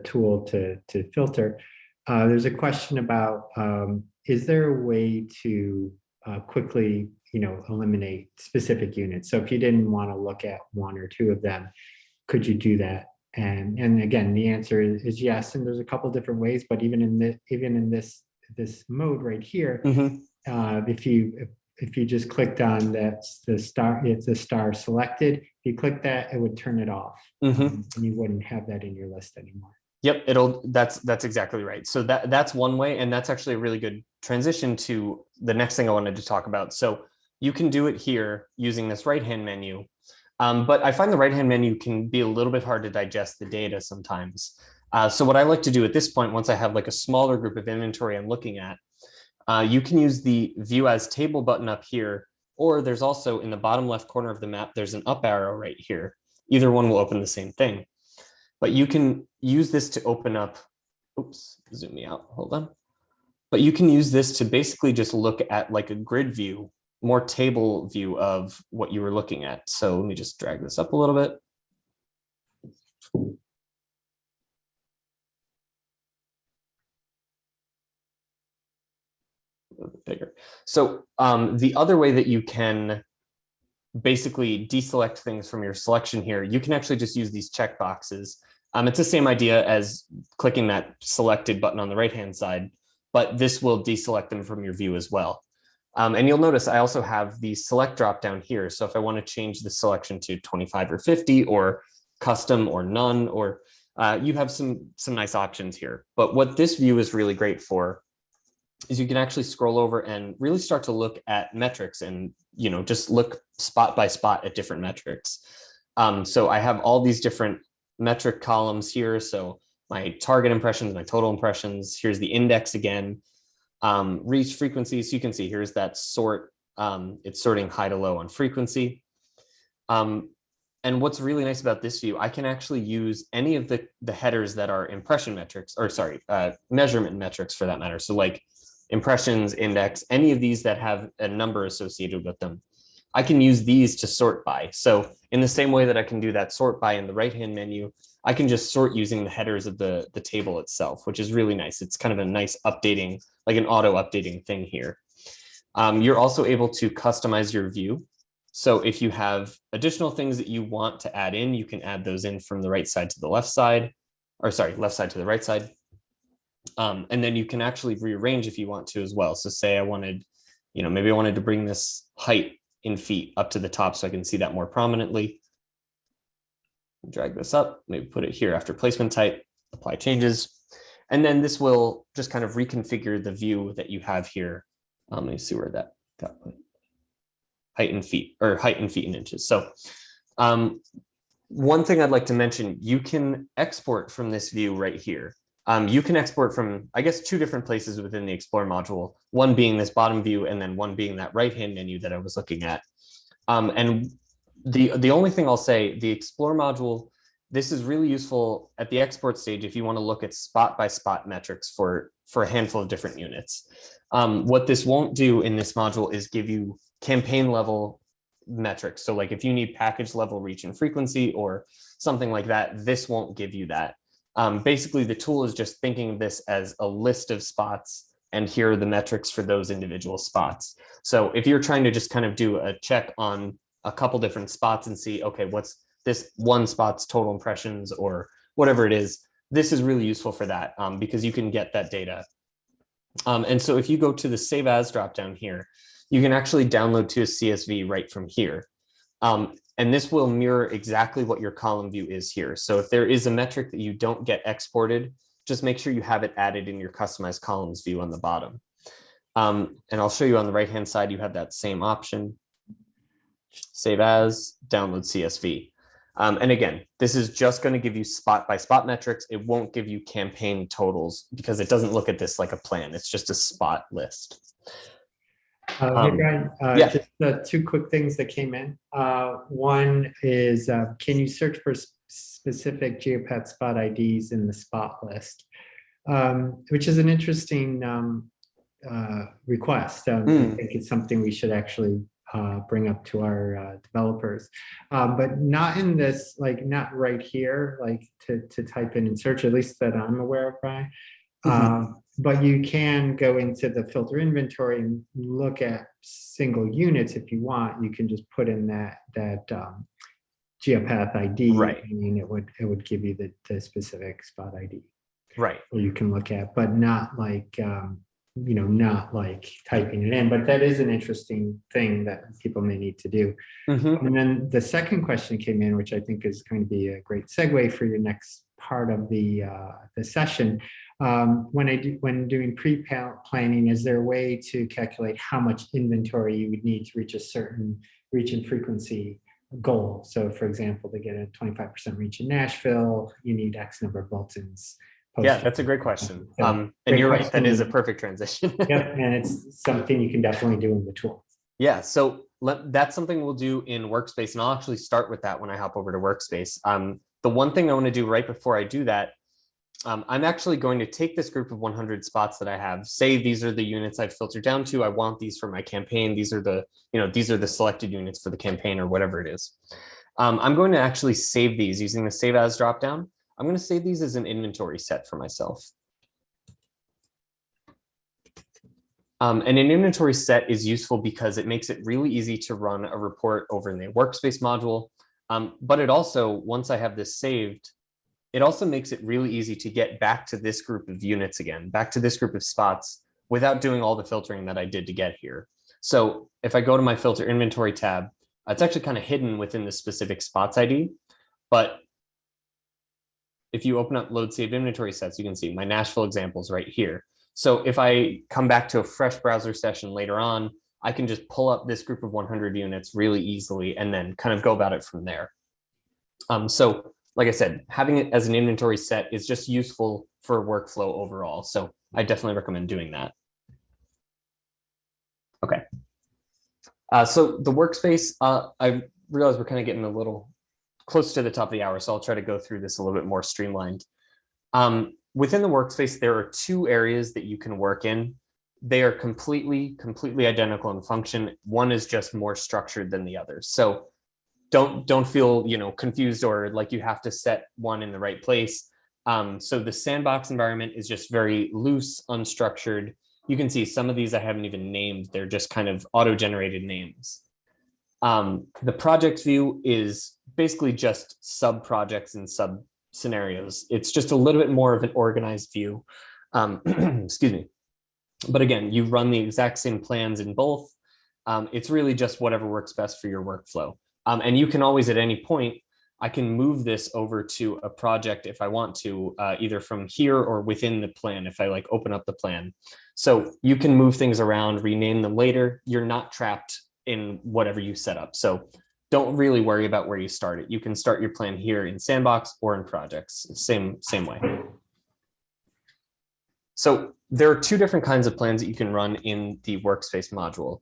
tool to filter, there's a question about, is there a way to quickly, eliminate specific units? So if you didn't want to look at one or two of them, could you do that? And again, the answer is yes. And there's a couple different ways, but even in this mode right here, if you just clicked on that's the star, it's the star selected. If you click that, it would turn it off, and you wouldn't have that in your list anymore.
Yep, that's exactly right. So that's one way, and that's actually a really good transition to the next thing I wanted to talk about. So you can do it here using this right-hand menu. But I find the right-hand menu can be a little bit hard to digest the data sometimes. So what I like to do at this point, once I have like a smaller group of inventory I'm looking at, you can use the View as Table button up here, or there's also in the bottom left corner of the map, there's an up arrow right here. Either one will open the same thing. But you can use this to open up, oops, zoom me out, hold on. But you can use this to basically just look at like a grid view, more table view of what you were looking at. So let me just drag this up a little bit. A little bit bigger. So the other way that you can basically deselect things from your selection here, you can actually just use these check boxes. It's the same idea as clicking that selected button on the right-hand side, but this will deselect them from your view as well. And you'll notice I also have the select drop down here. So if I want to change the selection to 25 or 50 or custom or none, or you have some nice options here. But what this view is really great for is you can actually scroll over and really start to look at metrics and, just look spot by spot at different metrics. So I have all these different metric columns here. So my target impressions, my total impressions, here's the index again, reach frequency. So you can see here's that sort, it's sorting high to low on frequency. And what's really nice about this view, I can actually use any of the headers that are impression metrics, or sorry, measurement metrics for that matter. So like impressions, index, any of these that have a number associated with them, I can use these to sort by. So in the same way that I can do that sort by in the right-hand menu, I can just sort using the headers of the table itself, which is really nice. It's kind of a nice updating, like an auto updating thing here. You're also able to customize your view. So if you have additional things that you want to add in, you can add those in from the right side to the left side, or sorry, left side to the right side. And then you can actually rearrange if you want to as well. So say I wanted, maybe I wanted to bring this height in feet up to the top so I can see that more prominently. Drag this up, maybe put it here after placement type, apply changes. And then this will just kind of reconfigure the view that you have here. Let me see where that got put. Height in feet, or height in feet and inches. So one thing I'd like to mention, you can export from this view right here. You can export from, I guess, two different places within the Explore module, one being this bottom view and then one being that right-hand menu that I was looking at. And the only thing I'll say, the Explore module, this is really useful at the export stage if you want to look at spot by spot metrics for a handful of different units. What this won't do in this module is give you campaign level metrics. So like if you need package level reach and frequency or something like that, this won't give you that. Basically, the tool is just thinking of this as a list of spots, and here are the metrics for those individual spots. So if you're trying to just kind of do a check on a couple different spots and see, okay, what's this one spot's total impressions or whatever it is, this is really useful for that because you can get that data. And so if you go to the Save As dropdown here, you can actually download to a CSV right from here. And this will mirror exactly what your column view is here. So if there is a metric that you don't get exported, just make sure you have it added in your customized columns view on the bottom. And I'll show you on the right-hand side, you have that same option. Save As, download CSV. And again, this is just going to give you spot by spot metrics. It won't give you campaign totals because it doesn't look at this like a plan. It's just a spot list.
Hey Brian,
yeah.
just two quick things that came in. One is, can you search for specific Geopath spot IDs in the spot list? Which is an interesting request. I think it's something we should actually bring up to our developers, but not in this, like not right here, like to type in and search, at least that I'm aware of, Brian. But you can go into the filter inventory and look at single units if you want. You can just put in that Geopath ID,
right?
And it would give you the specific spot ID,
right?
Or you can look at, but not like not like typing it in. But that is an interesting thing that people may need to do. And then the second question came in, which I think is going to be a great segue for your next part of the session. When doing pre-planning, is there a way to calculate how much inventory you would need to reach a certain reach and frequency goal? So for example, to get a 25% reach in Nashville, you need X number of bulletins.
Yeah, that's a great question. And you're right, that is a perfect transition.
Yep, and it's something you can definitely do in the tool.
Yeah, so that's something we'll do in Workspace, and I'll actually start with that when I hop over to Workspace. The one thing I want to do right before I do that, I'm actually going to take this group of 100 spots that I have, say these are the units I've filtered down to. I want these for my campaign. These are the selected units for the campaign or whatever it is. I'm going to actually save these using the Save As dropdown. I'm going to save these as an inventory set for myself. And an inventory set is useful because it makes it really easy to run a report over in the Workspace module. But it also, once I have this saved, it also makes it really easy to get back to this group of units again, back to this group of spots without doing all the filtering that I did to get here. So if I go to my filter inventory tab, it's actually kind of hidden within the specific spots ID. But if you open up load saved inventory sets, you can see my Nashville examples right here. So if I come back to a fresh browser session later on, I can just pull up this group of 100 units really easily and then kind of go about it from there. So like I said, having it as an inventory set is just useful for workflow overall. So I definitely recommend doing that. Okay. So the Workspace, I realize we're kind of getting a little close to the top of the hour, so I'll try to go through this a little bit more streamlined. Within the Workspace, there are two areas that you can work in. They are completely identical in function. One is just more structured than the other. So don't feel confused or like you have to set one in the right place. So the sandbox environment is just very loose, unstructured. You can see some of these I haven't even named. They're just kind of auto-generated names. The project view is basically just sub-projects and sub-scenarios. It's just a little bit more of an organized view. Excuse me. But again, you run the exact same plans in both. It's really just whatever works best for your workflow. And you can always, at any point, I can move this over to a project if I want to, either from here or within the plan, if I like open up the plan. So you can move things around, rename them later. You're not trapped in whatever you set up. So don't really worry about where you start it. You can start your plan here in Sandbox or in projects, same way. So there are two different kinds of plans that you can run in the Workspace module.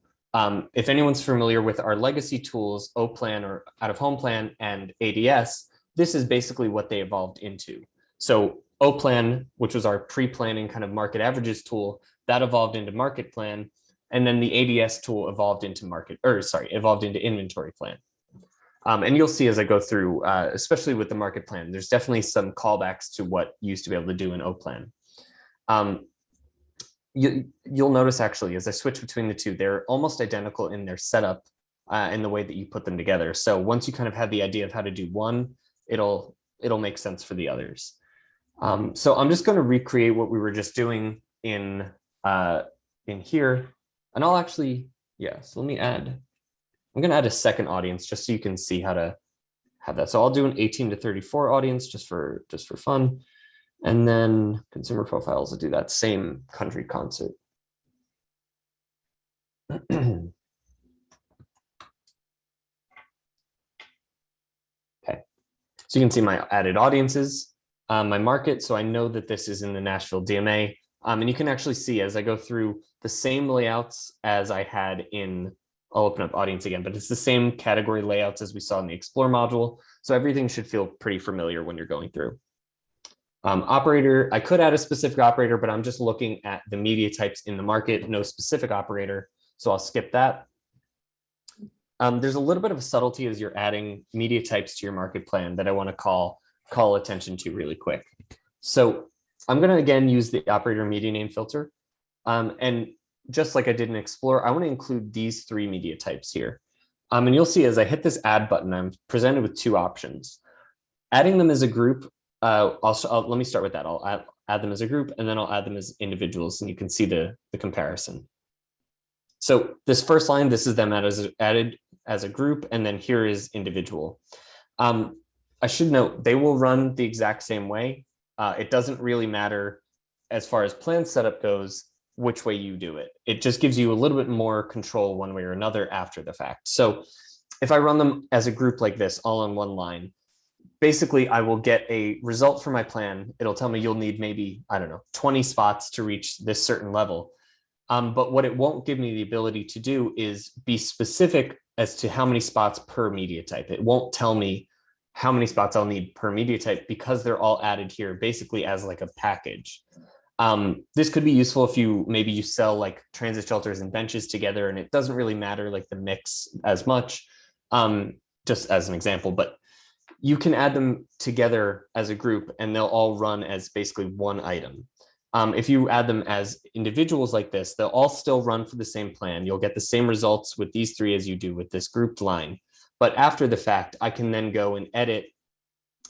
If anyone's familiar with our legacy tools, O-Plan or Out of Home Plan and ADS, this is basically what they evolved into. So O-Plan, which was our pre-planning kind of market averages tool, that evolved into Market Plan. And then the ADS tool evolved into evolved into inventory plan. And you'll see as I go through, especially with the market plan, there's definitely some callbacks to what you used to be able to do in O-plan. You'll notice actually, as I switch between the two, they're almost identical in their setup and the way that you put them together. So once you kind of have the idea of how to do one, it'll make sense for the others. So I'm just going to recreate what we were just doing in here, and I'll actually, so let me add. I'm going to add a second audience just so you can see how to have that. So I'll do an 18 to 34 audience just for fun. And then consumer profiles will do that same country concert. Okay. So you can see my added audiences, my market. So I know that this is in the Nashville DMA. And you can actually see as I go through the same layouts as I had in, I'll open up audience again, but it's the same category layouts as we saw in the Explore module. So everything should feel pretty familiar when you're going through. Operator, I could add a specific operator, but I'm just looking at the media types in the market, no specific operator. So I'll skip that. There's a little bit of a subtlety as you're adding media types to your market plan that I want to call attention to really quick. So I'm going to again use the operator media name filter. And just like I did in Explore, I want to include these three media types here. And you'll see as I hit this add button, I'm presented with two options. Adding them as a group, let me start with that. I'll add them as a group, and then I'll add them as individuals, and you can see the comparison. So this first line, this is them added as a group, and then here is individual. I should note, they will run the exact same way. It doesn't really matter as far as plan setup goes, which way you do it. It just gives you a little bit more control one way or another after the fact. So if I run them as a group like this, all on one line, basically I will get a result for my plan. It'll tell me you'll need maybe, I don't know, 20 spots to reach this certain level. But what it won't give me the ability to do is be specific as to how many spots per media type. It won't tell me how many spots I'll need per media type because they're all added here basically as like a package. This could be useful if maybe you sell like transit shelters and benches together, and it doesn't really matter like the mix as much, just as an example, but you can add them together as a group and they'll all run as basically one item. If you add them as individuals like this, they'll all still run for the same plan. You'll get the same results with these three as you do with this grouped line. But after the fact, I can then go and edit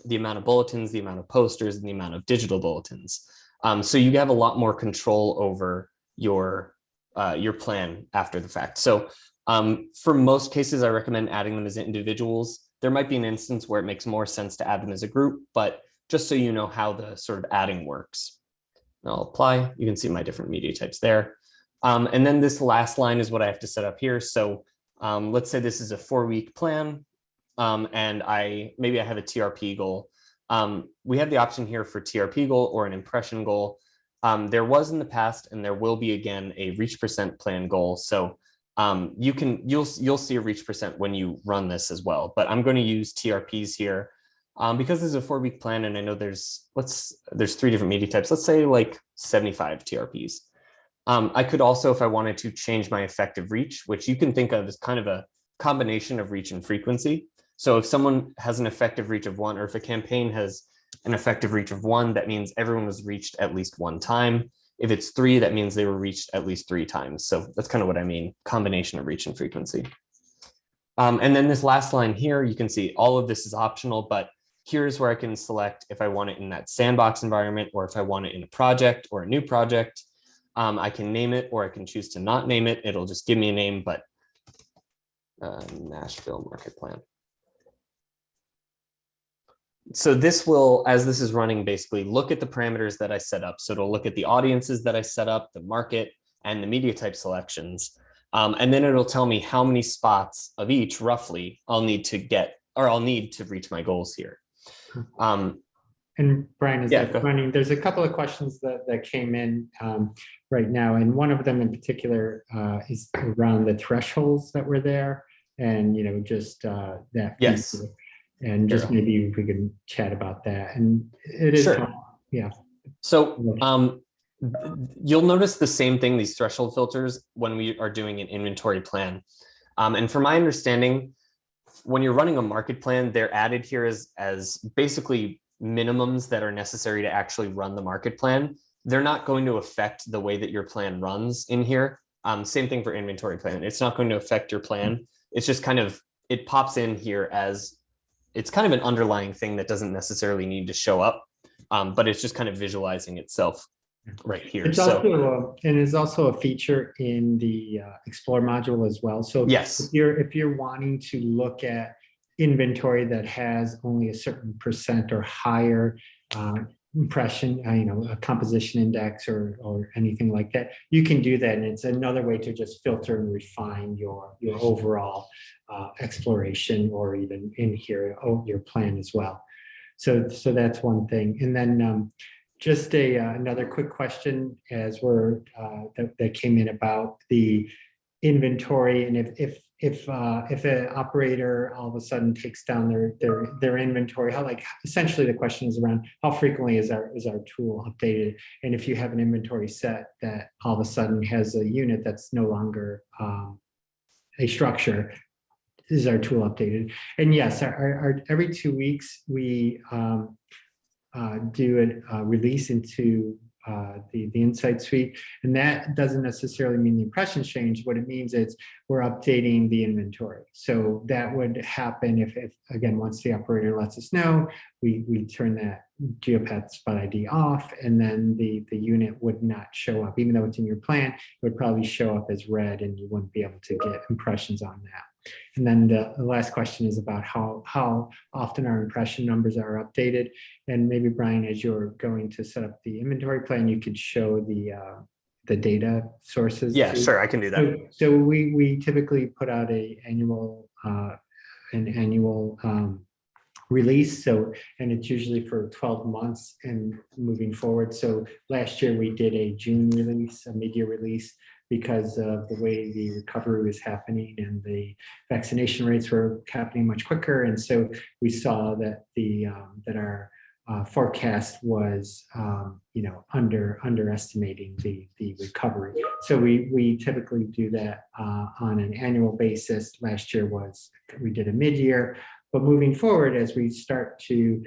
the amount of bulletins, the amount of posters, and the amount of digital bulletins. So you have a lot more control over your plan after the fact. So for most cases, I recommend adding them as individuals. There might be an instance where it makes more sense to add them as a group, but just so you know how the sort of adding works. I'll apply. You can see my different media types there. And then this last line is what I have to set up here. So let's say this is a 4-week plan, and maybe I have a TRP goal. We have the option here for TRP goal or an impression goal. There was in the past, and there will be again a reach percent plan goal. So you'll see a reach percent when you run this as well. But I'm going to use TRPs here because this is a 4-week plan, and I know there's 3 different media types. Let's say like 75 TRPs. I could also, if I wanted to, change my effective reach, which you can think of as kind of a combination of reach and frequency. So if someone has an effective reach of 1, or if a campaign has an effective reach of 1, that means everyone was reached at least 1 time. If it's 3, that means they were reached at least 3 times. So that's kind of what I mean, combination of reach and frequency. And then this last line here, you can see all of this is optional, but here's where I can select if I want it in that sandbox environment, or if I want it in a project or a new project. I can name it, or I can choose to not name it. It'll just give me a name, but Nashville Market Plan. So this will, as this is running, basically look at the parameters that I set up. So it'll look at the audiences that I set up, the market, and the media type selections. And then it'll tell me how many spots of each roughly I'll need to get, or I'll need to reach my goals here.
And Brian, is that running? There's a couple of questions that came in right now, and one of them in particular is around the thresholds that were there, and just that.
Yes.
Feature. And just maybe if we can chat about that. And it is,
sure.
Yeah.
So You'll notice the same thing, these threshold filters, when we are doing an inventory plan. And from my understanding, when you're running a market plan, they're added here as basically minimums that are necessary to actually run the market plan. They're not going to affect the way that your plan runs in here. Same thing for inventory plan. It's not going to affect your plan. It's just kind of, it pops in here as, it's kind of an underlying thing that doesn't necessarily need to show up, but it's just kind of visualizing itself right here.
It's also and it's also a feature in the Explore module as well. So
yes,
if you're wanting to look at inventory that has only a certain percent or higher impression, a composition index or anything like that, you can do that, and it's another way to just filter and refine your overall exploration, or even in here your plan as well. So that's one thing, and then. Just another quick question as that came in about the inventory, and if an operator all of a sudden takes down their inventory, how, like, essentially the question is around how frequently is our tool updated, and if you have an inventory set that all of a sudden has a unit that's no longer a structure, is our tool updated? And yes, our every 2 weeks we do a release into the Insight Suite, and that doesn't necessarily mean the impressions change. What it means is we're updating the inventory. So that would happen if again, once the operator lets us know, we turn that Geopath spot ID off, and then the unit would not show up. Even though it's in your plan, it would probably show up as red, and you wouldn't be able to get impressions on that. And then the last question is about how often our impression numbers are updated. And maybe, Brian, as you're going to set up the inventory plan, you could show the data sources.
Yeah, sure, I can do that.
So we typically put out an annual release. So, and it's usually for 12 months and moving forward. So last year we did a June release, a mid-year release, because of the way the recovery was happening and the vaccination rates were happening much quicker. And so we saw that that our forecast was underestimating the recovery. So we typically do that on an annual basis. Last year we did a mid-year. But moving forward, as we start to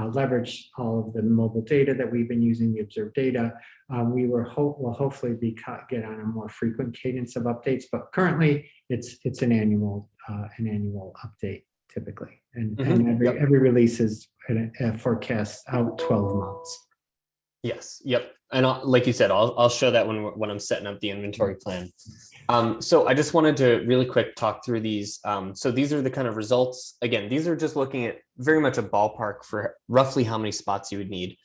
leverage all of the mobile data that we've been using, the observed data, we will hopefully get on a more frequent cadence of updates. But currently, it's an annual update typically, and every release is a forecast out 12 months.
Yes. Yep. And like you said, I'll show that when I'm setting up the inventory plan. So I just wanted to really quick talk through these. So these are the kind of results. Again, these are just looking at very much a ballpark for roughly how many spots you would need.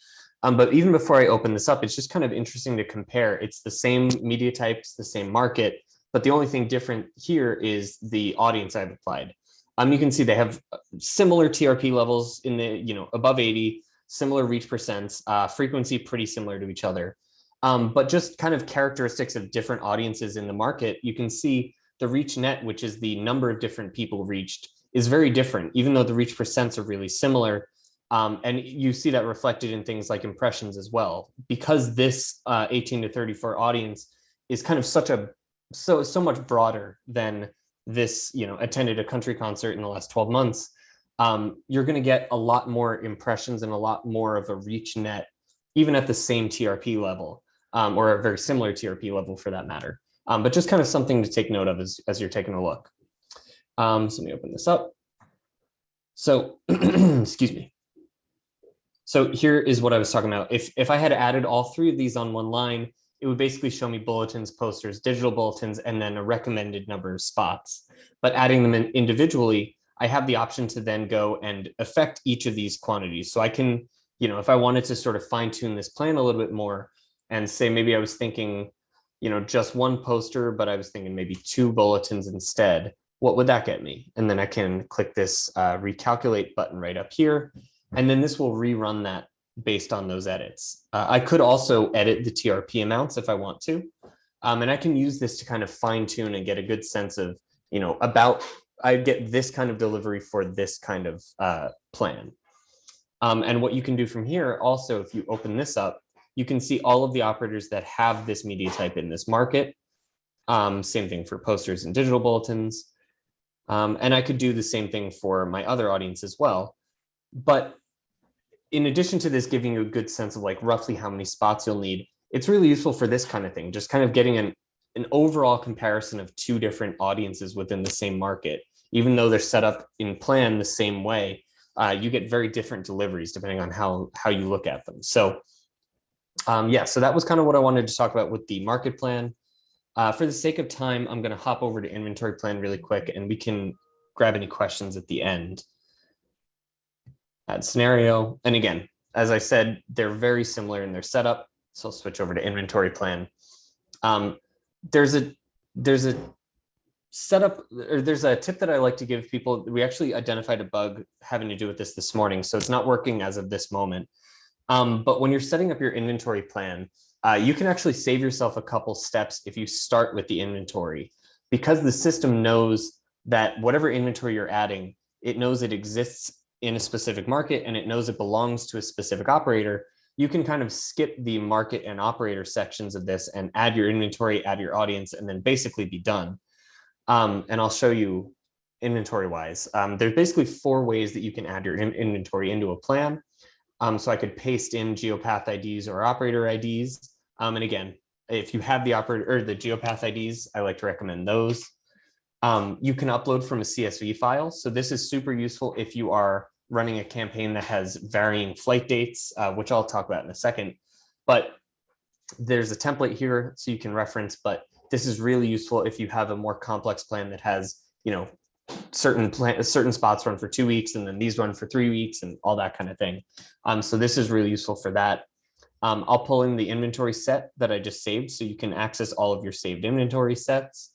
But even before I open this up, it's just kind of interesting to compare. It's the same media types, the same market, but the only thing different here is the audience I've applied. You can see they have similar TRP levels in the, above 80, similar reach percents, frequency pretty similar to each other. But just kind of characteristics of different audiences in the market, you can see the reach net, which is the number of different people reached, is very different, even though the reach percents are really similar. And you see that reflected in things like impressions as well, because this 18 to 34 audience is kind of so much broader than this, attended a country concert in the last 12 months. You're going to get a lot more impressions and a lot more of a reach net, even at the same TRP level, or a very similar TRP level for that matter. But just kind of something to take note of as you're taking a look. So let me open this up. So, excuse me. So here is what I was talking about. If I had added all three of these on one line, it would basically show me bulletins, posters, digital bulletins, and then a recommended number of spots. But adding them in individually, I have the option to then go and affect each of these quantities. So I can, if I wanted to sort of fine tune this plan a little bit more and say, maybe I was thinking, just one poster, but I was thinking maybe 2 bulletins instead, what would that get me? And then I can click this recalculate button right up here. And then this will rerun that based on those edits. I could also edit the TRP amounts if I want to. And I can use this to kind of fine tune and get a good sense of, I get this kind of delivery for this kind of plan. And what you can do from here also, if you open this up, you can see all of the operators that have this media type in this market. Same thing for posters and digital bulletins. And I could do the same thing for my other audience as well. But in addition to this giving you a good sense of like roughly how many spots you'll need, it's really useful for this kind of thing, just kind of getting an overall comparison of two different audiences within the same market. Even though they're set up in plan the same way, you get very different deliveries depending on how you look at them. So yeah, so that was kind of what I wanted to talk about with the market plan. For the sake of time, I'm going to hop over to inventory plan really quick, and we can grab any questions at the end. Add scenario. And again, as I said, they're very similar in their setup. So I'll switch over to inventory plan. There's a setup, or there's a tip that I like to give people. We actually identified a bug having to do with this morning, so it's not working as of this moment. But when you're setting up your inventory plan, you can actually save yourself a couple steps if you start with the inventory, because the system knows that whatever inventory you're adding, it knows it exists in a specific market and it knows it belongs to a specific operator. You can kind of skip the market and operator sections of this and add your inventory, add your audience, and then basically be done. And I'll show you inventory wise. There's basically 4 ways that you can add your inventory into a plan. So I could paste in Geopath IDs or operator IDs. And again, if you have the operator or the Geopath IDs, I like to recommend those. You can upload from a CSV file. So this is super useful if you are running a campaign that has varying flight dates, which I'll talk about in a second. But there's a template here so you can reference, but this is really useful if you have a more complex plan that has, you know, certain spots run for 2 weeks and then these run for 3 weeks and all that kind of thing. So this is really useful for that. I'll pull in the inventory set that I just saved so you can access all of your saved inventory sets.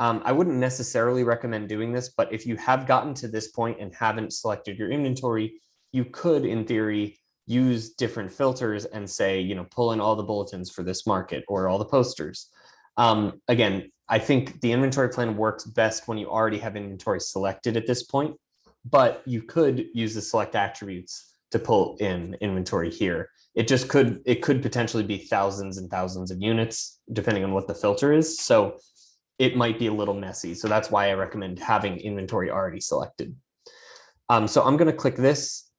I wouldn't necessarily recommend doing this, but if you have gotten to this point and haven't selected your inventory, you could, in theory, use different filters and say, you know, pull in all the bulletins for this market or all the posters. Again, I think the inventory plan works best when you already have inventory selected at this point, but you could use the select attributes to pull in inventory here. It could potentially be thousands and thousands of units, depending on what the filter is. So it might be a little messy. So that's why I recommend having inventory already selected. So I'm going to click this.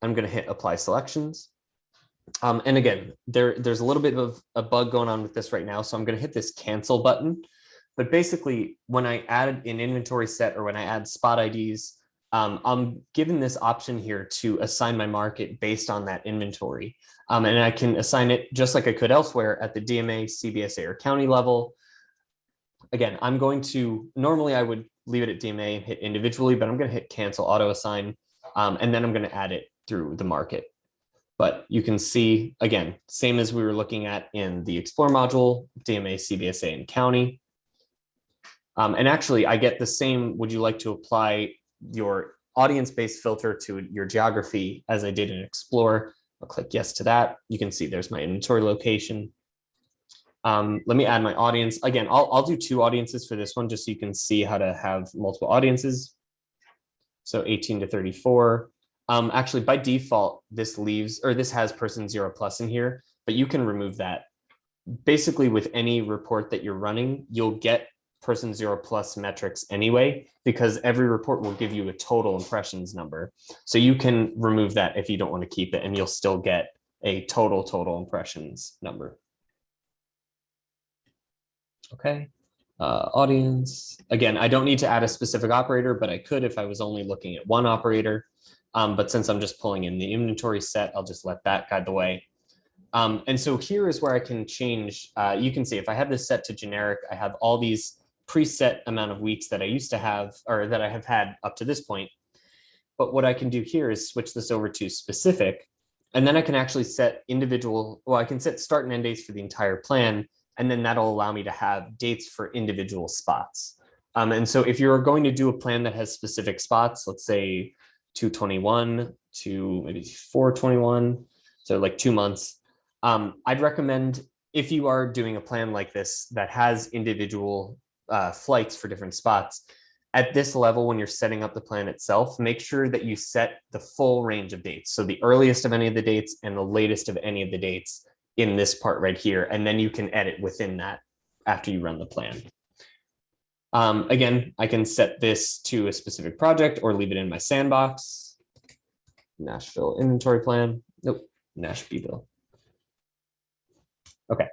I'm going to hit apply selections. And again, there's a little bit of a bug going on with this right now. So I'm going to hit this cancel button. But basically, when I add an inventory set or when I add spot IDs, I'm given this option here to assign my market based on that inventory. And I can assign it just like I could elsewhere at the DMA, CBSA, or county level. Again, I'm going to, normally I would leave it at DMA and hit individually, but I'm going to hit cancel auto assign, and then I'm going to add it through the market. But you can see, again, same as we were looking at in the Explore module, DMA, CBSA, and county. And actually, I get the same, would you like to apply your audience-based filter to your geography as I did in Explore? I'll click yes to that. You can see there's my inventory location. Let me add my audience. Again, I'll do 2 audiences for this one, just so you can see how to have multiple audiences. So 18 to 34. Actually, by default, this has person 0+ in here, but you can remove that. Basically, with any report that you're running, you'll get person 0+ metrics anyway, because every report will give you a total impressions number. So you can remove that if you don't want to keep it, and you'll still get a total impressions number. Okay, audience. Again, I don't need to add a specific operator, but I could if I was only looking at one operator. But since I'm just pulling in the inventory set, I'll just let that guide the way. And so here is where I can change. You can see if I have this set to generic, I have all these preset amount of weeks that I used to have, or that I have had up to this point. But what I can do here is switch this over to specific, and then I can actually set individual, well, I can set start and end dates for the entire plan, and then that'll allow me to have dates for individual spots. And so if you're going to do a plan that has specific spots, let's say 221 to maybe 421, so like 2 months, I'd recommend, if you are doing a plan like this that has individual flights for different spots, at this level, when you're setting up the plan itself, make sure that you set the full range of dates. So the earliest of any of the dates and the latest of any of the dates in this part right here, and then you can edit within that after you run the plan. Again, I can set this to a specific project or leave it in my sandbox. Nashville inventory plan. Nope, Nashville. Okay.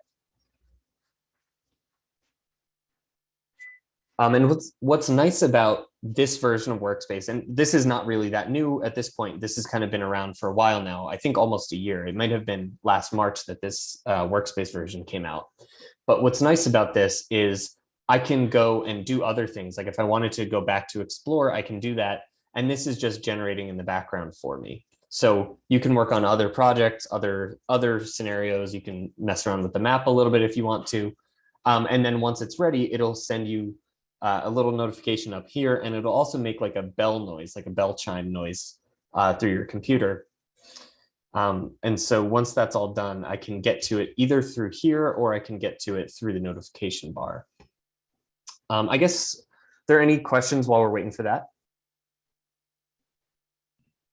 And what's nice about this version of Workspace, and this is not really that new at this point, this has kind of been around for a while now, I think almost a year. It might have been last March that this Workspace version came out. But what's nice about this is I can go and do other things. Like if I wanted to go back to explore, I can do that. And this is just generating in the background for me. So you can work on other projects, other scenarios. You can mess around with the map a little bit if you want to. And then once it's ready, it'll send you a little notification up here, and it'll also make like a bell noise, like a bell chime noise through your computer. And so once that's all done, I can get to it either through here or I can get to it through the notification bar. I guess, there are any questions while we're waiting for that?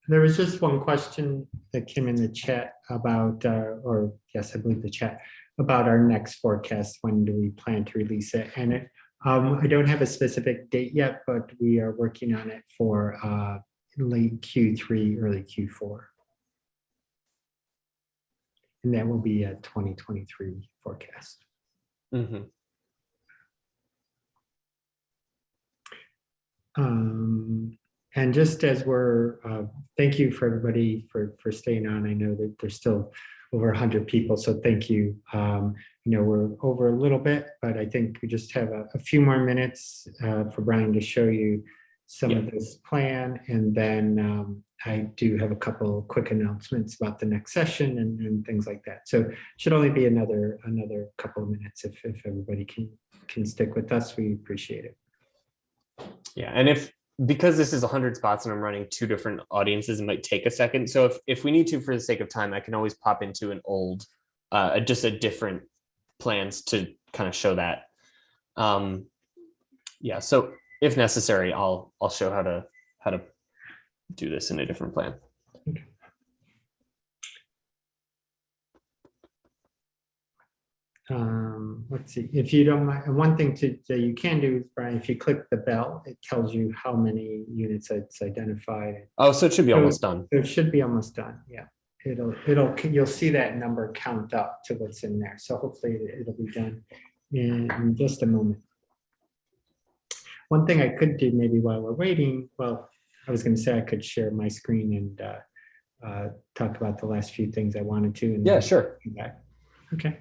There was just one question that came in the chat about, or yes, I believe the chat, about our next forecast. When do we plan to release it? And I don't have a specific date yet, but we are working on it for late Q3, early Q4. And that will be a 2023 forecast.
Mm-hmm.
And just as we're, thank you for everybody for staying on. I know that there's still over 100 people, so thank you. You know, we're over a little bit, but I think we just have a few more minutes for Brian to show you some of this plan. And then I do have a couple quick announcements about the next session and things like that. So it should only be another couple of minutes if everybody can stick with us. We appreciate it.
Yeah, and because this is 100 spots and I'm running 2 different audiences, it might take a second. So if we need to, for the sake of time, I can always pop into an old, just a different plans to kind of show that. Yeah, so if necessary, I'll show how to do this in a different plan.
Okay. Let's see, if you don't mind, one thing that you can do is, Brian, if you click the bell, it tells you how many units it's identified.
Oh, so it should be almost done.
It should be almost done, yeah. You'll see that number count up to what's in there. So hopefully it'll be done in just a moment. One thing I could do maybe while we're waiting, well, I was going to say I could share my screen and talk about the last few things I wanted to. And
yeah, sure.
Okay.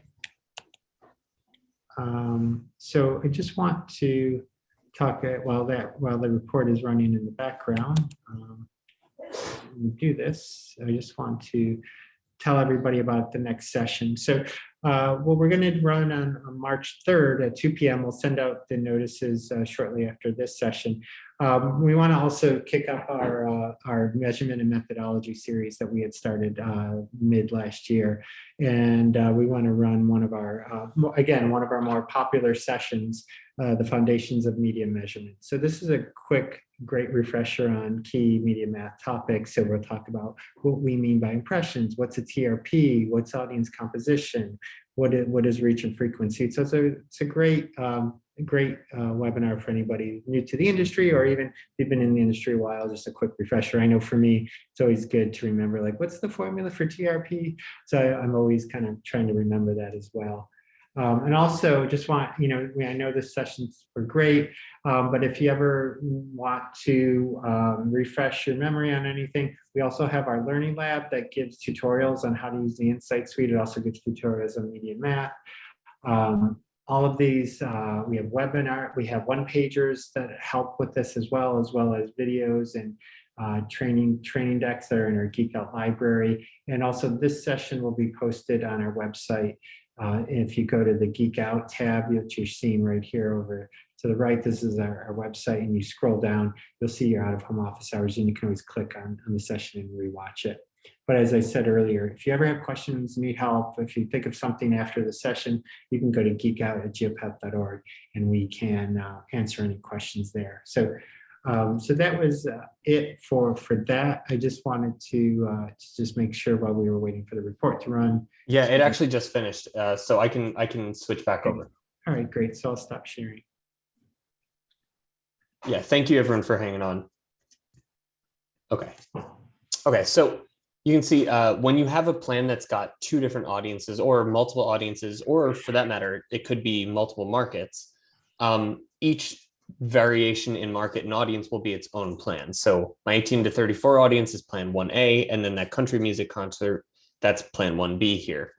So I just want to talk while the report is running in the background. We do this. I just want to tell everybody about the next session. So what we're going to run on March 3rd at 2 p.m. We'll send out the notices shortly after this session. We want to also kick up our measurement and methodology series that we had started mid last year. And we want to run one of our more popular sessions, the Foundations of Media Measurement. So this is a quick, great refresher on key media math topics. So we'll talk about what we mean by impressions, what's a TRP, what's audience composition, what is reach and frequency. So it's a great webinar for anybody new to the industry, or even if you've been in the industry a while. Just a quick refresher. I know for me, it's always good to remember, like, what's the formula for TRP? So I'm always kind of trying to remember that as well. And also just want, I know the sessions were great, but if you ever want to refresh your memory on anything, we also have our learning lab that gives tutorials on how to use the Insight Suite. It also gives tutorials on media math. All of these, we have one-pagers that help with this as well as videos and training decks that are in our Geek Out library. And also this session will be posted on our website. If you go to the Geek Out tab, which you're seeing right here over to the right, this is our website, and you scroll down, you'll see your out of home office hours, and you can always click on the session and rewatch it. But as I said earlier, if you ever have questions, need help, if you think of something after the session, you can go to geekout@geopath.org and we can answer any questions there. So So that was it for that. I just wanted to just make sure while we were waiting for the report to run.
Yeah, it actually just finished, so I can switch back over.
All right, great. So I'll stop sharing.
Yeah, thank you everyone for hanging on. Okay. Okay, so you can see when you have a plan that's got two different audiences or multiple audiences, or for that matter, it could be multiple markets. Each variation in market and audience will be its own plan. So my 18 to 34 audience is plan 1A, and then that country music concert, that's plan 1B here.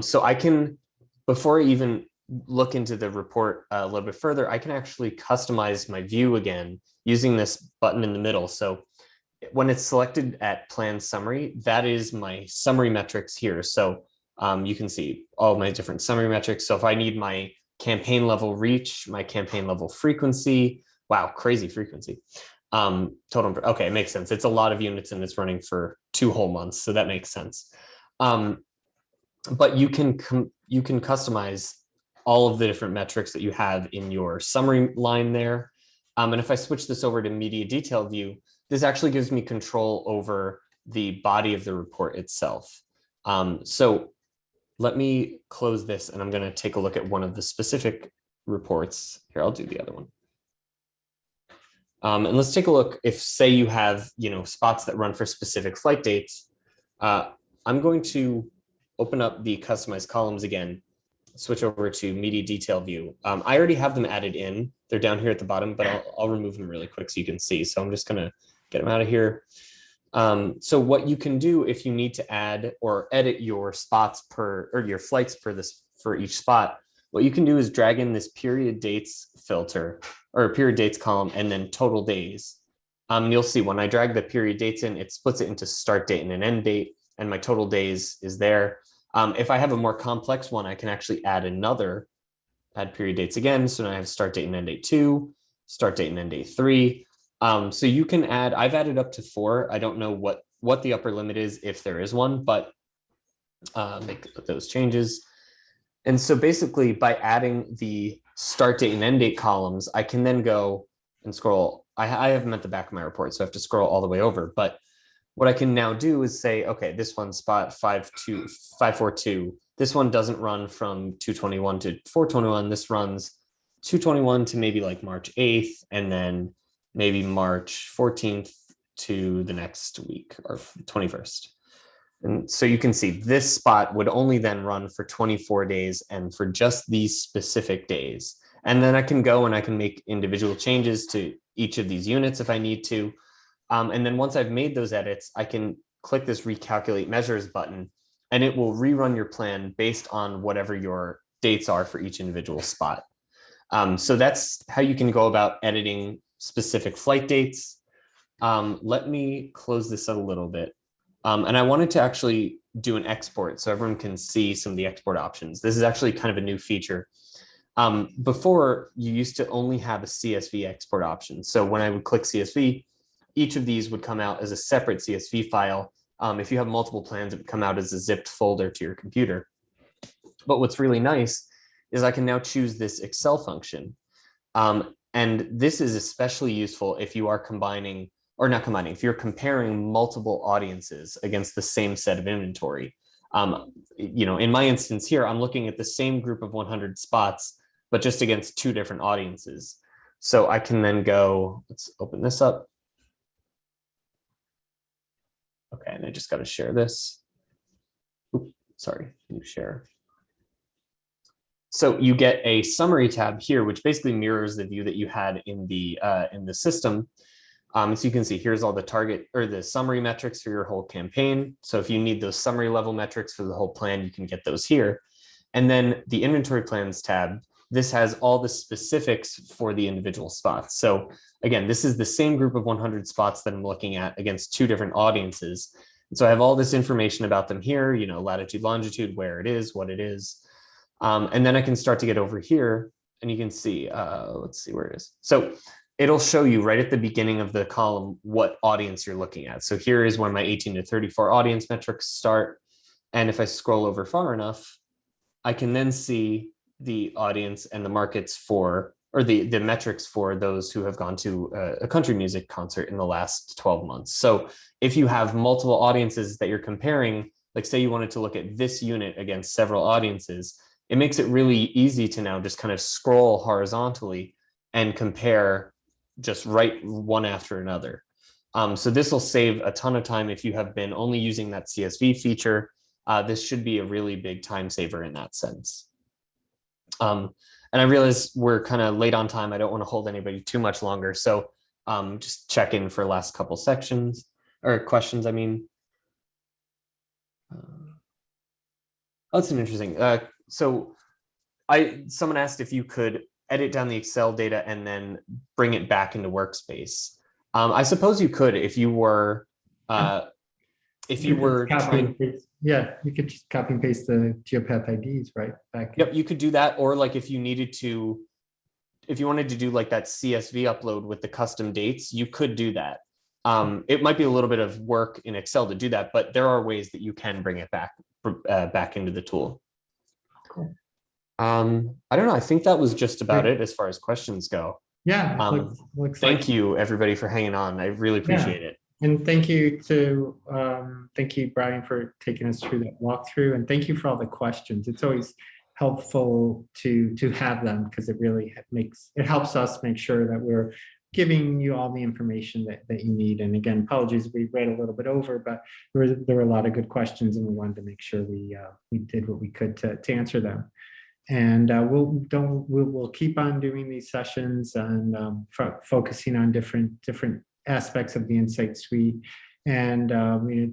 So I can, before I even look into the report a little bit further, I can actually customize my view again using this button in the middle. So when it's selected at plan summary, that is my summary metrics here. So you can see all my different summary metrics. So if I need my campaign level reach, my campaign level frequency, wow, crazy frequency. Total, okay, it makes sense. It's a lot of units and it's running for 2 whole months. So that makes sense. But you can customize all of the different metrics that you have in your summary line there. And if I switch this over to media detail view, this actually gives me control over the body of the report itself. So let me close this and I'm going to take a look at one of the specific reports. Here, I'll do the other one. And let's take a look if, say, you have, spots that run for specific flight dates. I'm going to open up the customized columns again, switch over to media detail view. I already have them added in. They're down here at the bottom, but I'll remove them really quick so you can see. So I'm just going to get them out of here. So what you can do if you need to add or edit your spots or your flights for each spot, what you can do is drag in this period dates filter or period dates column and then total days. You'll see when I drag the period dates in, it splits it into start date and an end date, and my total days is there. If I have a more complex one, I can actually add period dates again. So now I have start date and end date 2, start date and end date 3. So you can add, I've added up to 4. I don't know what the upper limit is if there is one, but make those changes. And so basically by adding the start date and end date columns, I can then go and scroll. I have them at the back of my report, so I have to scroll all the way over. But what I can now do is say, okay, this one spot 542. This one doesn't run from 221 to 421. This runs 221 to maybe like March 8th, and then maybe March 14th to the next week or 21st. And so you can see this spot would only then run for 24 days and for just these specific days. And then I can go and I can make individual changes to each of these units if I need to. And then once I've made those edits, I can click this recalculate measures button and it will rerun your plan based on whatever your dates are for each individual spot. So that's how you can go about editing specific flight dates. Let me close this out a little bit. And I wanted to actually do an export so everyone can see some of the export options. This is actually kind of a new feature. Before, you used to only have a CSV export option. So when I would click CSV, each of these would come out as a separate CSV file. If you have multiple plans, it would come out as a zipped folder to your computer. But what's really nice is I can now choose this Excel function. And this is especially useful if you are combining, or not combining, if you're comparing multiple audiences against the same set of inventory. In my instance here, I'm looking at the same group of 100 spots, but just against 2 different audiences. So I can then go, let's open this up. Okay, and I just got to share this. Oops, sorry, new share. So you get a summary tab here, which basically mirrors the view that you had in the system. So you can see here's all the target or the summary metrics for your whole campaign. So if you need those summary level metrics for the whole plan, you can get those here. And then the inventory plans tab, this has all the specifics for the individual spots. So again, this is the same group of 100 spots that I'm looking at against 2 different audiences. And so I have all this information about them here, latitude, longitude, where it is, what it is. And then I can start to get over here and you can see, let's see where it is. So it'll show you right at the beginning of the column what audience you're looking at. So here is where my 18 to 34 audience metrics start. And if I scroll over far enough, I can then see the audience and the markets for or the metrics for those who have gone to a country music concert in the last 12 months. So if you have multiple audiences that you're comparing, like say you wanted to look at this unit against several audiences, it makes it really easy to now just kind of scroll horizontally and compare just right one after another. So this will save a ton of time if you have been only using that CSV feature. This should be a really big time saver in that sense. And I realize we're kind of late on time. I don't want to hold anybody too much longer. So just check in for last couple sections or questions, I mean. Oh, that's an interesting. So someone asked if you could edit down the Excel data and then bring it back into Workspace. I suppose you could if you were trying.
Yeah, you could just copy and paste the Geopath IDs right back.
Yep, you could do that, or like if you wanted to do like that CSV upload with the custom dates, you could do that. It might be a little bit of work in Excel to do that, but there are ways that you can bring it back into the tool.
Cool.
I don't know. I think that was just about it as far as questions go.
Yeah.
Thank you everybody for hanging on. I really appreciate it.
And thank you, Brian, for taking us through that walkthrough, and thank you for all the questions. It's always helpful to have them because it really helps us make sure that we're giving you all the information that you need. And again, apologies, we ran a little bit over, but there were a lot of good questions, and we wanted to make sure we did what we could to answer them. And we'll keep on doing these sessions and focusing on different aspects of the Insight Suite. And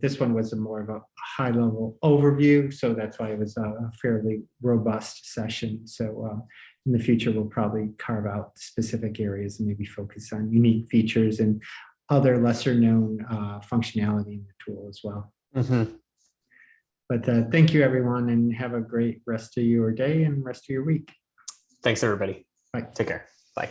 this one was more of a high level overview, so that's why it was a fairly robust session. So in the future, we'll probably carve out specific areas and maybe focus on unique features and other lesser known functionality in the tool as well.
Mm-hmm.
But thank you, everyone, and have a great rest of your day and rest of your week.
Thanks, everybody.
Bye.
Take care. Bye.